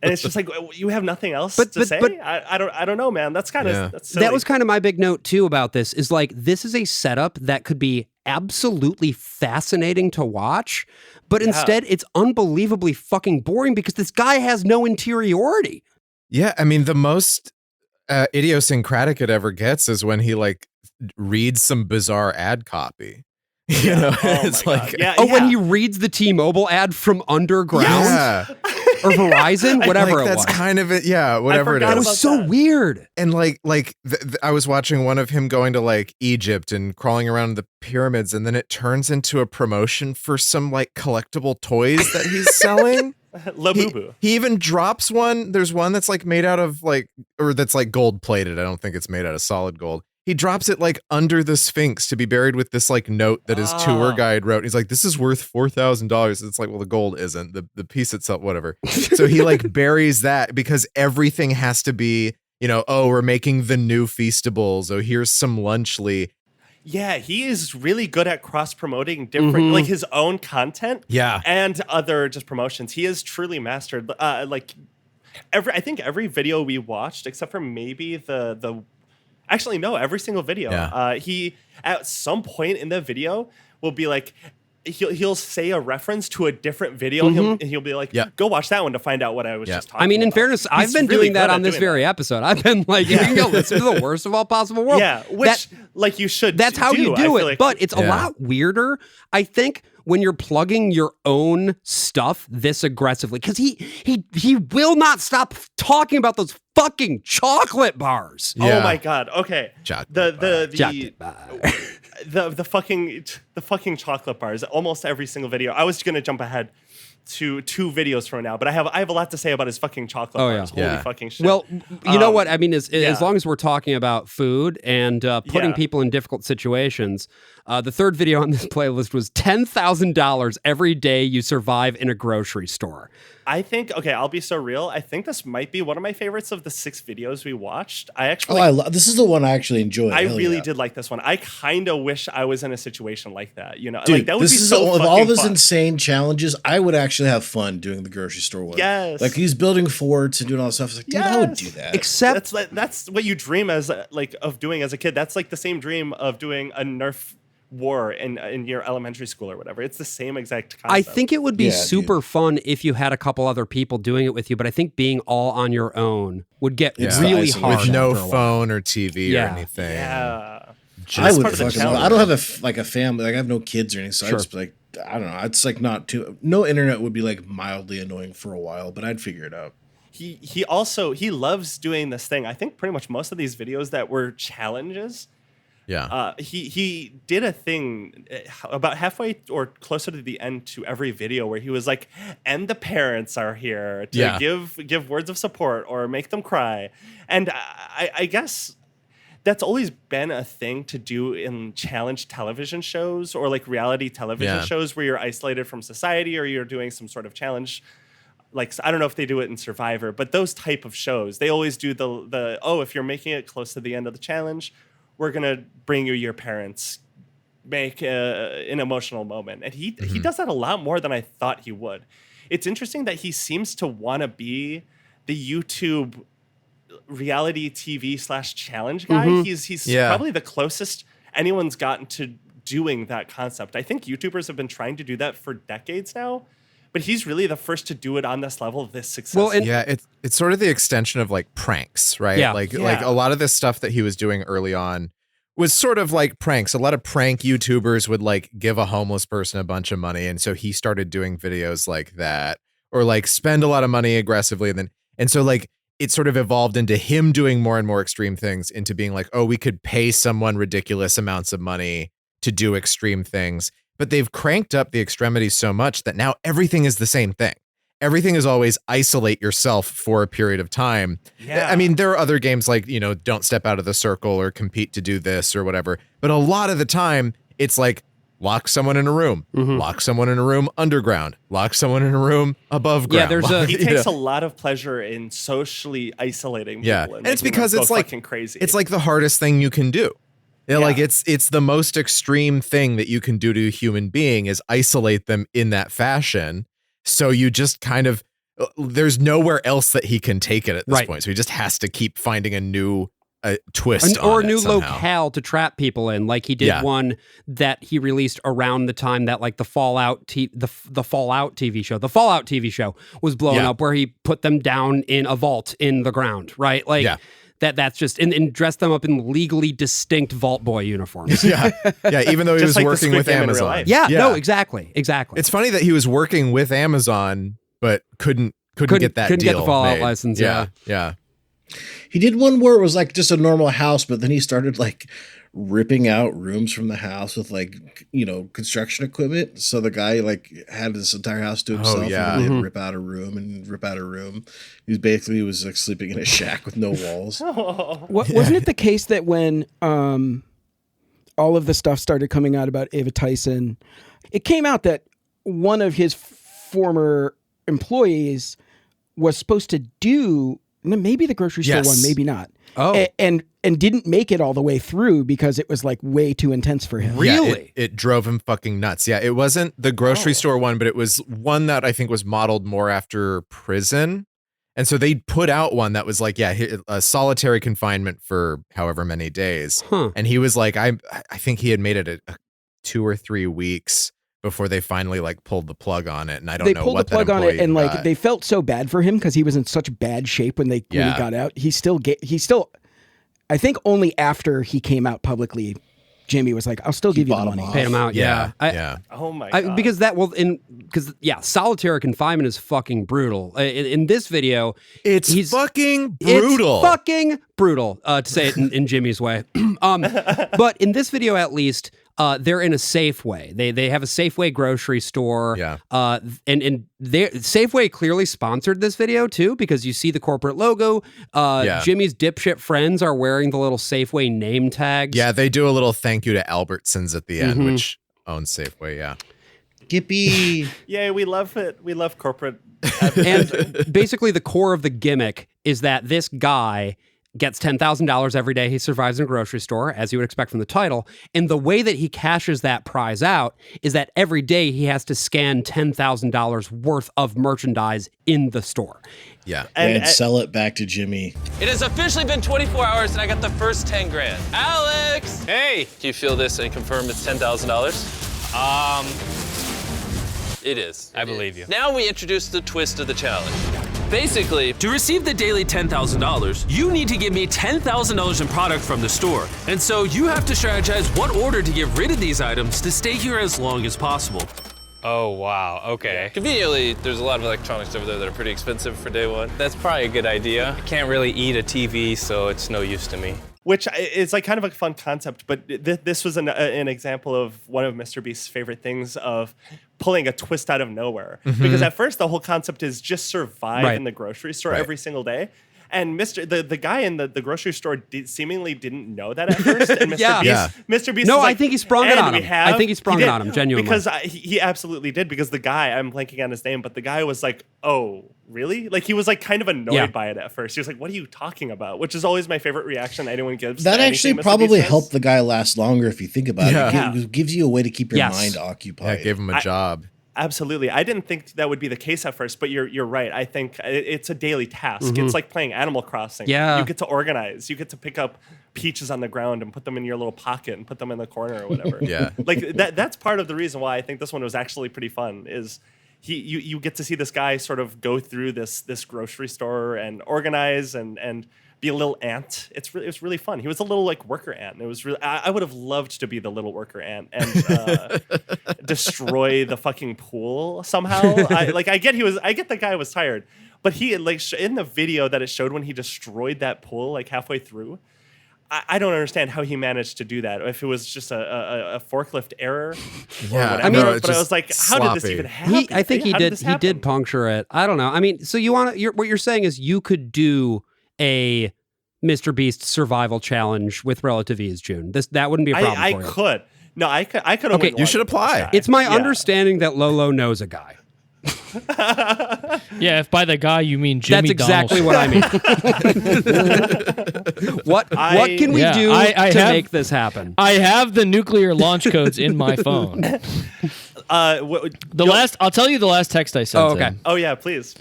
And it's just like, you have nothing else to say? But I don't know, man. That's kind of that was kind of my big note too about this, is like, this is a setup that could be absolutely fascinating to watch, but instead it's unbelievably fucking boring because this guy has no interiority. Yeah, I mean, the most idiosyncratic it ever gets is when he like reads some bizarre ad copy. You know, it's like, when he reads the T-Mobile ad from Underground or Verizon, whatever it was. That's kind of it. Yeah, whatever it is. That was so weird. And I was watching one of him going to like Egypt and crawling around the pyramids, and then it turns into a promotion for some like collectible toys that he's selling. He even drops one. There's one that's like made out of that's like gold plated. I don't think it's made out of solid gold. He drops it like under the Sphinx to be buried with this like note that his tour guide wrote. He's like, this is worth $4,000. It's like, well, the gold isn't. The piece itself, whatever. So he like buries that because everything has to be, you know, oh, we're making the new Feastables. Oh, here's some Lunchly. Yeah, he is really good at cross-promoting different, like his own content and other just promotions. He is truly mastered. I think every video we watched, except for maybe the Actually, no, every single video. Yeah. He at some point in the video will be like, he'll say a reference to a different video. And he'll be like, go watch that one to find out what I was just talking about. I mean, in fairness, I've been really doing that on this very episode. I've been like, you can go listen to the worst of all possible worlds. Yeah, which like you should. That's how you do it. But it's a lot weirder, I think, when you're plugging your own stuff this aggressively, because he will not stop talking about those fucking chocolate bars. Oh my god. Okay. Chocolate bar. The fucking chocolate bars. Almost every single video. I was gonna jump ahead to 2 videos from now, but I have a lot to say about his fucking chocolate bars. Holy fucking shit. Well, you know what I mean is as long as we're talking about food and putting people in difficult situations, the third video on this playlist was $10,000 every day you survive in a grocery store. I think, okay, I'll be so real. I think this might be one of my favorites of the 6 videos we watched. I actually, this is the one I actually enjoyed. I really did like this one. I kind of wish I was in a situation like that. You know, dude, like that would be is so of fucking all those fun. Insane challenges. I would actually have fun doing the grocery store one. Yes, like he's building forts and doing all this stuff. It's like, dude, I would do that. Except that's what you dream as of doing as a kid. That's like the same dream of doing a Nerf war in your elementary school or whatever. It's the same exact concept. I think it would be super fun if you had a couple other people doing it with you, but I think being all on your own would get really hard. With no phone or TV or anything. Yeah. I would fucking I don't have a family. Like I have no kids or anything, so I just like, I don't know. It's like no internet would be like mildly annoying for a while, but I'd figure it out. He also loves doing this thing. I think pretty much most of these videos that were challenges. Yeah. He did a thing about halfway or closer to the end to every video where he was like, and the parents are here to give words of support or make them cry. And I guess that's always been a thing to do in challenge television shows or like reality television shows where you're isolated from society or you're doing some sort of challenge. Like, I don't know if they do it in Survivor, but those type of shows, they always do the if you're making it close to the end of the challenge, we're going to bring you your parents, make an emotional moment. And he does that a lot more than I thought he would. It's interesting that he seems to want to be the YouTube reality TV / challenge guy. He's probably the closest anyone's gotten to doing that concept. I think YouTubers have been trying to do that for decades now, but he's really the first to do it on this level, this successful. Well, it's sort of the extension of like pranks, right? Like a lot of this stuff that he was doing early on was sort of like pranks. A lot of prank YouTubers would like give a homeless person a bunch of money, and so he started doing videos like that, or like spend a lot of money aggressively, and so like it sort of evolved into him doing more and more extreme things, into being like, oh, we could pay someone ridiculous amounts of money to do extreme things. But they've cranked up the extremities so much that now everything is the same thing. Everything is always isolate yourself for a period of time. Yeah. I mean, there are other games like, you know, don't step out of the circle or compete to do this or whatever. But a lot of the time, it's like lock someone in a room, lock someone in a room underground, lock someone in a room above ground. Yeah, he takes a lot of pleasure in socially isolating people. And it's because it's like crazy. It's like the hardest thing you can do. Like it's the most extreme thing that you can do to a human being is isolate them in that fashion. So you just kind of, there's nowhere else that he can take it at this point. So he just has to keep finding a new twist or a new locale to trap people in. Like he did one that he released around the time that like the Fallout TV show was blowing up, where he put them down in a vault in the ground, right? Like that's just and dressed them up in legally distinct Vault Boy uniforms. Even though he was like working with Amazon. No, exactly. It's funny that he was working with Amazon, but couldn't get that deal get the Fallout made. license. Yeah. He did one where it was like just a normal house, but then he started like ripping out rooms from the house with like, you know, construction equipment. So the guy like had this entire house to himself and he'd rip out a room and rip out a room. He was like sleeping in a shack with no walls. Wasn't it the case that when all of the stuff started coming out about Ava Tyson, it came out that one of his former employees was supposed to do maybe the grocery store one, maybe not. And didn't make it all the way through because it was like way too intense for him. Really? It drove him fucking nuts. Yeah, it wasn't the grocery store one, but it was one that I think was modeled more after prison. And so they put out one that was like, a solitary confinement for however many days. And he was like, I think he had made it a 2 or 3 weeks before they finally like pulled the plug on it. And I don't know what they pulled the plug on it, and like they felt so bad for him because he was in such bad shape when he got out. He still, I think only after he came out publicly, Jimmy was like, "I'll still give you the money." Paid him out. Yeah. Oh my god. Because solitary confinement is fucking brutal. In this video, it's fucking brutal. It's fucking brutal, to say it in Jimmy's way. But in this video, at least, they're in a Safeway. They have a Safeway grocery store. Yeah. And Safeway clearly sponsored this video too, because you see the corporate logo. Jimmy's dipshit friends are wearing the little Safeway name tags. Yeah, they do a little thank you to Albertsons at the end, which owns Safeway. Yeah. Gippy. Yeah, we love it. We love corporate. And basically, the core of the gimmick is that this guy gets $10,000 every day he survives in a grocery store, as you would expect from the title. And the way that he cashes that prize out is that every day he has to scan $10,000 worth of merchandise in the store. Yeah. And sell it back to Jimmy. It has officially been 24 hours and I got the first 10 grand. Alex! Hey! Do you feel this and confirm it's $10,000? It is. I believe you. Now we introduce the twist of the challenge. Basically, to receive the daily $10,000, you need to give me $10,000 in product from the store. And so you have to strategize what order to get rid of these items to stay here as long as possible. Oh, wow. Okay. Conveniently, there's a lot of electronics over there that are pretty expensive for day one. That's probably a good idea. I can't really eat a TV, so it's no use to me. Which is like kind of a fun concept, but this was an example of one of MrBeast's favorite things of pulling a twist out of nowhere. Because at first the whole concept is just survive in the grocery store every single day. And the guy in the grocery store seemingly didn't know that at first. And MrBeast No, was like, I think he sprung it on him. I think he sprung it on him, genuinely. Because he absolutely did. Because the guy, I'm blanking on his name, but the guy was like, oh, really? Like, he was like kind of annoyed by it at first. He was like, what are you talking about? Which is always my favorite reaction anyone gives. That actually probably helped the guy last longer if you think about it. It gives you a way to keep your mind occupied. Yeah, gave him a job. Absolutely. I didn't think that would be the case at first, but you're right. I think it's a daily task. It's like playing Animal Crossing. Yeah. You get to organize. You get to pick up peaches on the ground and put them in your little pocket and put them in the corner or whatever. Like that's part of the reason why I think this one was actually pretty fun is you get to see this guy sort of go through this grocery store and organize and be a little ant. It was really fun. He was a little like worker ant. It was really. I would have loved to be the little worker ant and destroy the fucking pool somehow. I get the guy was tired, but he like in the video that it showed when he destroyed that pool like halfway through. I don't understand how he managed to do that. If it was just a forklift error, or whatever. I mean, but I was like, how did this even happen? I think he did. He did puncture it. I don't know. I mean, so what you're saying is you could do a MrBeast survival challenge with relative ease, June. That wouldn't be a problem for you. I could. No, I could. Okay, you should apply. It's my understanding that Lolo knows a guy. Yeah, if by the guy you mean Jimmy That's exactly what I mean. What can we do to make this happen? I have the nuclear launch codes in my phone. I'll tell you the last text I sent. Oh, okay. him. Oh yeah, please.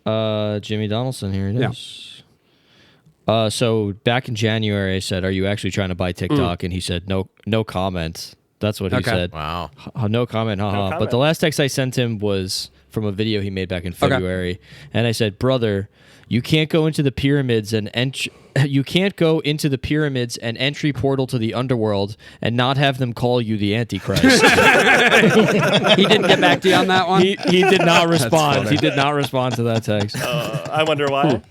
Jimmy Donaldson, here it is. So back in January, I said, "Are you actually trying to buy TikTok?" And he said, "No comment." That's what he said. Wow. No comment. Haha. But the last text I sent him was from a video he made back in February, and I said, "Brother, you can't go into the pyramids and entry portal to the underworld and not have them call you the Antichrist." He didn't get back to you on that one? He did not respond. He did not respond to that text. I wonder why.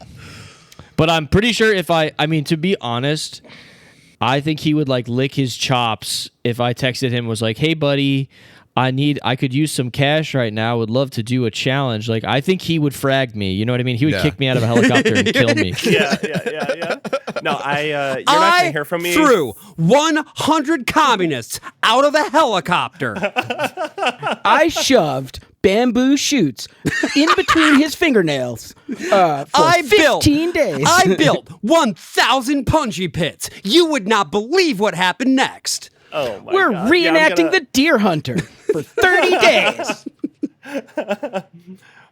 But I'm pretty sure to be honest, I think he would like lick his chops if I texted him was like, "Hey buddy, I could use some cash right now. Would love to do a challenge." Like, I think he would frag me. You know what I mean? He would kick me out of a helicopter and kill me. Yeah. No, you're not gonna hear from me. Threw 100 communists out of a helicopter. I shoved bamboo shoots in between his fingernails for 15 days. I built 1,000 punji pits. You would not believe what happened next. Oh my We're God. reenacting The Deer Hunter for 30 days.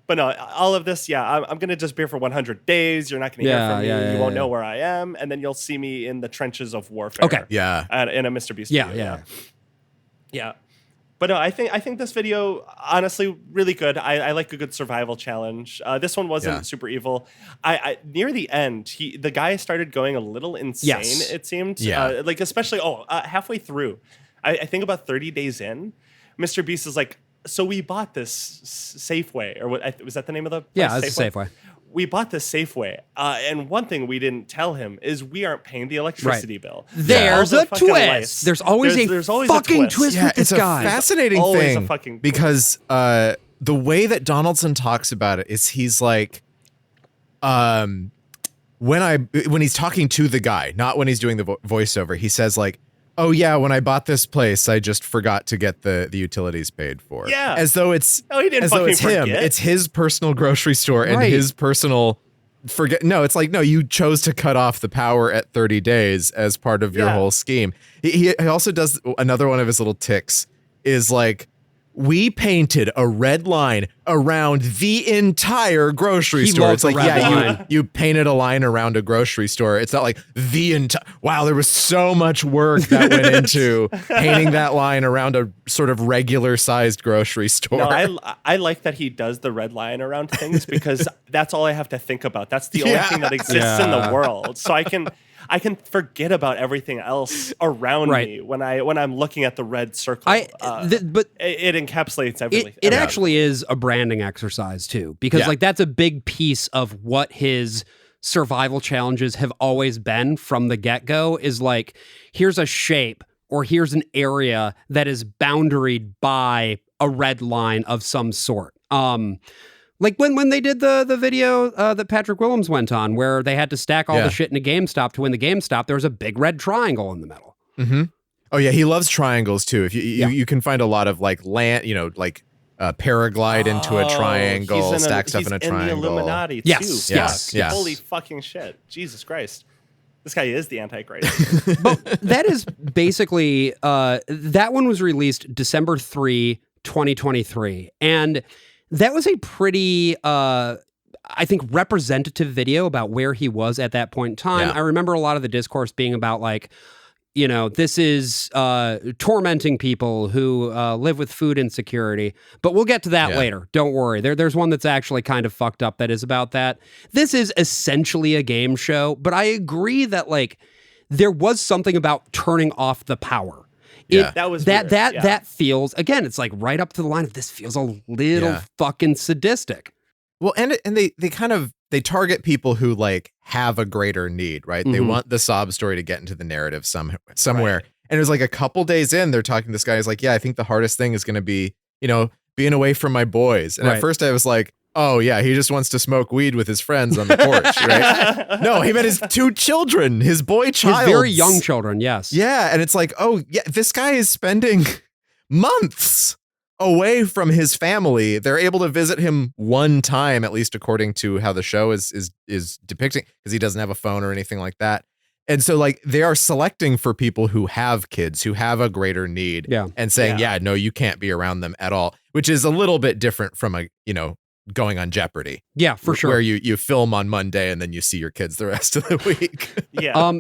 But no, all of this, I'm going to disappear for 100 days. You're not going to hear from me. You won't know where I am. And then you'll see me in the trenches of warfare. Okay. Yeah. In a MrBeast video. Yeah. But no, I think this video, honestly, really good. I like a good survival challenge. This one wasn't super evil. I near the end, the guy started going a little insane, it seemed. Yeah. Like, especially, halfway through, I think about 30 days in, MrBeast is like, so we bought this Safeway, or what was that the name of the place? Yeah, it's Safeway. We bought this Safeway, and one thing we didn't tell him is we aren't paying the electricity bill. There's a twist. Lights. There's always a fucking twist with this guy. It's a fascinating always thing a fucking because the way that Donaldson talks about it is he's like, when he's talking to the guy, not when he's doing the voiceover, he says like, oh yeah, when I bought this place, I just forgot to get the utilities paid for. Yeah. As though it's he didn't as though fucking it's him. forget. It's his personal grocery store and his personal No, it's like, no, you chose to cut off the power at 30 days as part of your whole scheme. He also does another one of his little ticks is like, we painted a red line around the entire grocery store. It's like, you painted a line around a grocery store. It's not like the entire, wow, there was so much work that went into painting that line around a sort of regular sized grocery store. No, I like that he does the red line around things because that's all I have to think about. That's the only thing that exists in the world. So I can forget about everything else around me when I'm looking at the red circle. But it encapsulates everything. It actually is a branding exercise too, because like that's a big piece of what his survival challenges have always been from the get-go. Is like, here's a shape or here's an area that is boundaried by a red line of some sort. Like when they did the video that Patrick Willems went on, where they had to stack all the shit in a GameStop to win the GameStop, there was a big red triangle in the middle. Mm-hmm. Oh yeah, he loves triangles too. If you can find a lot of like land, like paraglide into a triangle, stack stuff in a triangle. He's in the Illuminati too. Yes. Holy fucking shit! Jesus Christ. This guy is the Antichrist. But that is basically that one was released December 3, 2023, and that was a pretty, I think, representative video about where he was at that point in time. I remember a lot of the discourse being about like, this is tormenting people who live with food insecurity. But we'll get to that later. Don't worry. There's one that's actually kind of fucked up that is about that. This is essentially a game show, but I agree that like there was something about turning off the power. That was weird. That feels, again, it's like right up to the line of this feels a little fucking sadistic. Well, and they target people who like have a greater need, right? Mm-hmm. They want the sob story to get into the narrative somewhere. Right. And it was like a couple days in, they're talking to this guy. He's like, I think the hardest thing is going to be, being away from my boys. And at first I was like, oh yeah, he just wants to smoke weed with his friends on the porch, right? No, he meant his 2 children, his boy child. His very young children, yes. Yeah, and it's like, oh yeah, this guy is spending months away from his family. They're able to visit him one time, at least according to how the show is depicting, because he doesn't have a phone or anything like that. And so like they are selecting for people who have kids, who have a greater need, and saying, no, you can't be around them at all, which is a little bit different from going on Jeopardy. Yeah, for sure. Where you film on Monday and then you see your kids the rest of the week.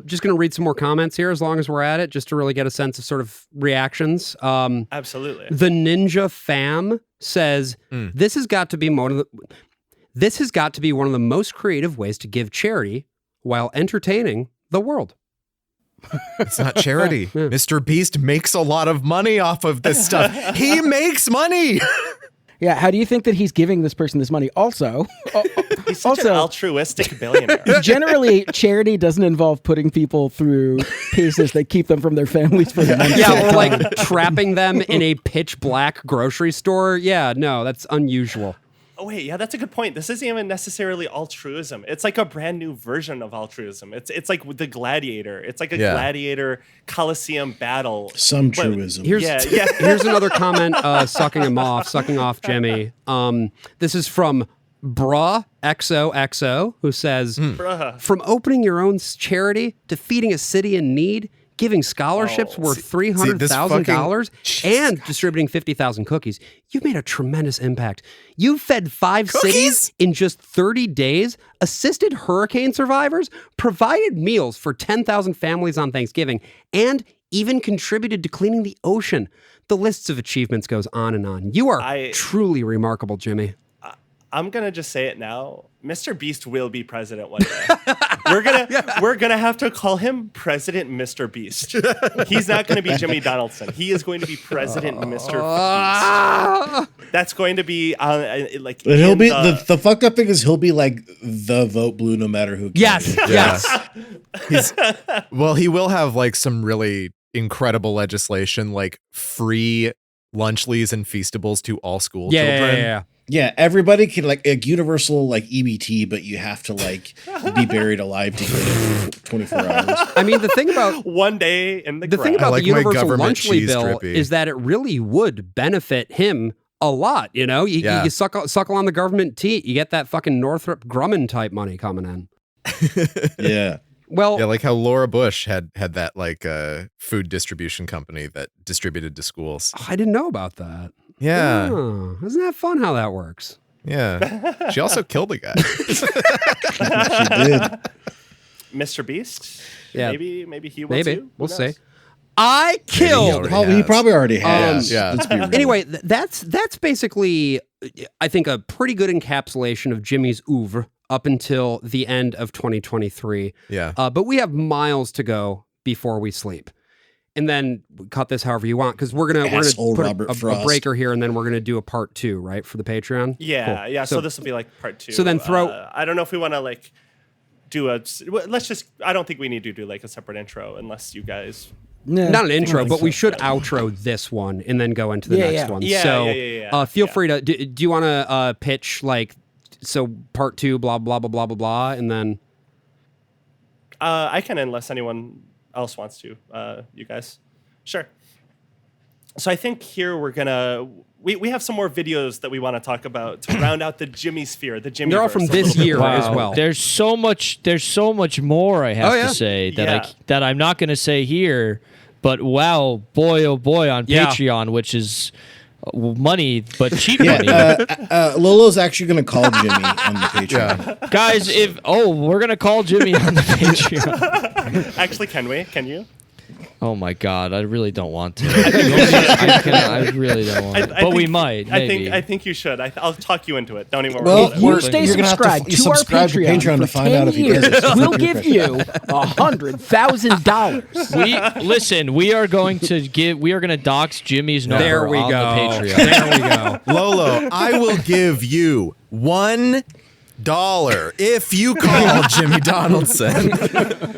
Just going to read some more comments here as long as we're at it, just to really get a sense of sort of reactions. Absolutely. The Ninja Fam says, this has got to be one of the most creative ways to give charity while entertaining the world. It's not charity. MrBeast makes a lot of money off of this stuff. He makes money. Yeah, how do you think that he's giving this person this money? Also, he's such an altruistic billionaire. Generally, charity doesn't involve putting people through paces that keep them from their families for the month. Yeah, or like trapping them in a pitch black grocery store. Yeah, no, that's unusual. Oh wait, yeah, that's a good point. This isn't even necessarily altruism. It's like a brand new version of altruism. It's like the gladiator. It's like a gladiator Colosseum battle. Some truism. Here's another comment sucking off Jimmy. This is from Bruh XOXO, who says, from opening your own charity to feeding a city in need, giving scholarships worth $300,000 and distributing 50,000 cookies. You've made a tremendous impact. You've fed 5 cities in just 30 days, assisted hurricane survivors, provided meals for 10,000 families on Thanksgiving, and even contributed to cleaning the ocean. The lists of achievements goes on and on. You are truly remarkable, Jimmy. I'm gonna just say it now. Mr. Beast will be president one day. We're gonna have to call him President Mr. Beast. He's not gonna be Jimmy Donaldson. He is going to be President Mr. Beast. That's going to be like. He'll be the fucked up thing is he'll be like the vote blue no matter who. Yes. Well, he will have like some really incredible legislation, like free lunchlies and feastables to all school children. Yeah, everybody can like a universal like EBT, but you have to like be buried alive to get it 24 hours. I mean, the thing about one day in the thing about the universal lunchly bill is that it really would benefit him a lot. You know, you suckle on the government teat, you get that fucking Northrop Grumman type money coming in. Yeah. Well, yeah, like how Laura Bush had that like food distribution company that distributed to schools. Oh, I didn't know about that. Yeah. Oh, isn't that fun how that works? Yeah. She also killed a guy. She did. Mr. Beast? Yeah. Maybe he will too. We'll see. I killed. He probably already has. Yeah. Anyway, that's basically, I think, a pretty good encapsulation of Jimmy's oeuvre up until the end of 2023. Yeah. But we have miles to go before we sleep. And then cut this however you want, because we're gonna put a breaker here, and then we're gonna do a part 2, right, for the Patreon. Yeah, cool. yeah. So this will be like part 2. So then I don't know if we want to like do a. Let's just. I don't think we need to do like a separate intro unless you guys. Not an intro, but we should outro this one and then go into the next one. Yeah, so feel free to. Do you want to pitch like part 2, blah blah blah blah blah blah, and then. I can, unless anyone else wants to, you guys. Sure. So I think here we're gonna we have some more videos that we want to talk about to round out the Jimmy sphere, the Jimmy. They're all from this year as well. There's so much more I have to say that I'm not going to say here. But wow, boy, oh boy, on Patreon, which is money, but cheap money. Lolo's actually going to call Jimmy on the Patreon. Guys, we're going to call Jimmy on the Patreon. Actually, can we? Can you? Oh my God, I really don't want to. I really don't want to. But we might. Maybe. I think you should. I'll talk you into it. Don't even worry. Well, about you it. stay you're subscribed to our Patreon to find out if he does it. We'll give you $100,000. We are going to dox Jimmy's number there we on go. the Patreon. There we go. Lolo, I will give you $1 if you call Jimmy Donaldson.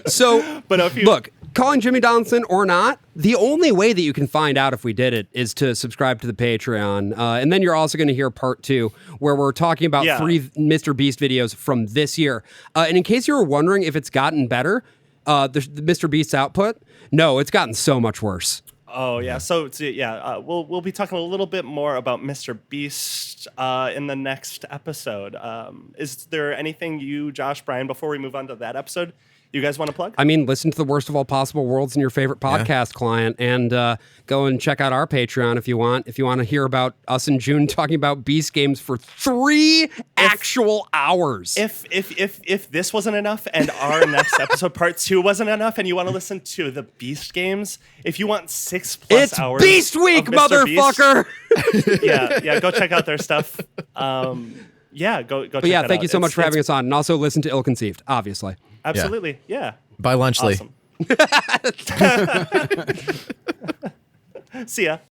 So, But if you look, calling Jimmy Donaldson or not, the only way that you can find out if we did it is to subscribe to the Patreon. And then you're also going to hear part 2, where we're talking about 3 Mr. Beast videos from this year. And in case you were wondering if it's gotten better, the Mr. Beast's output, no, it's gotten so much worse. Oh yeah, so we'll be talking a little bit more about Mr. Beast in the next episode. Is there anything you, Josh, Brian, before we move on to that episode, you guys want to plug? I mean, listen to the Worst of All Possible Worlds in your favorite podcast client, and go and check out our Patreon if you want. If you want to hear about us in June talking about Beast games for 3 actual hours. If this wasn't enough, and our next episode, part 2, wasn't enough, and you want to listen to the Beast games, if you want 6+ hours, Beast Week, of Mr. motherfucker. Beast, yeah, go check out their stuff. Go. But yeah, thank you so much for having us on, and also listen to Ill Conceived, obviously. Absolutely, yeah. Buy Lunchly. Awesome. See ya.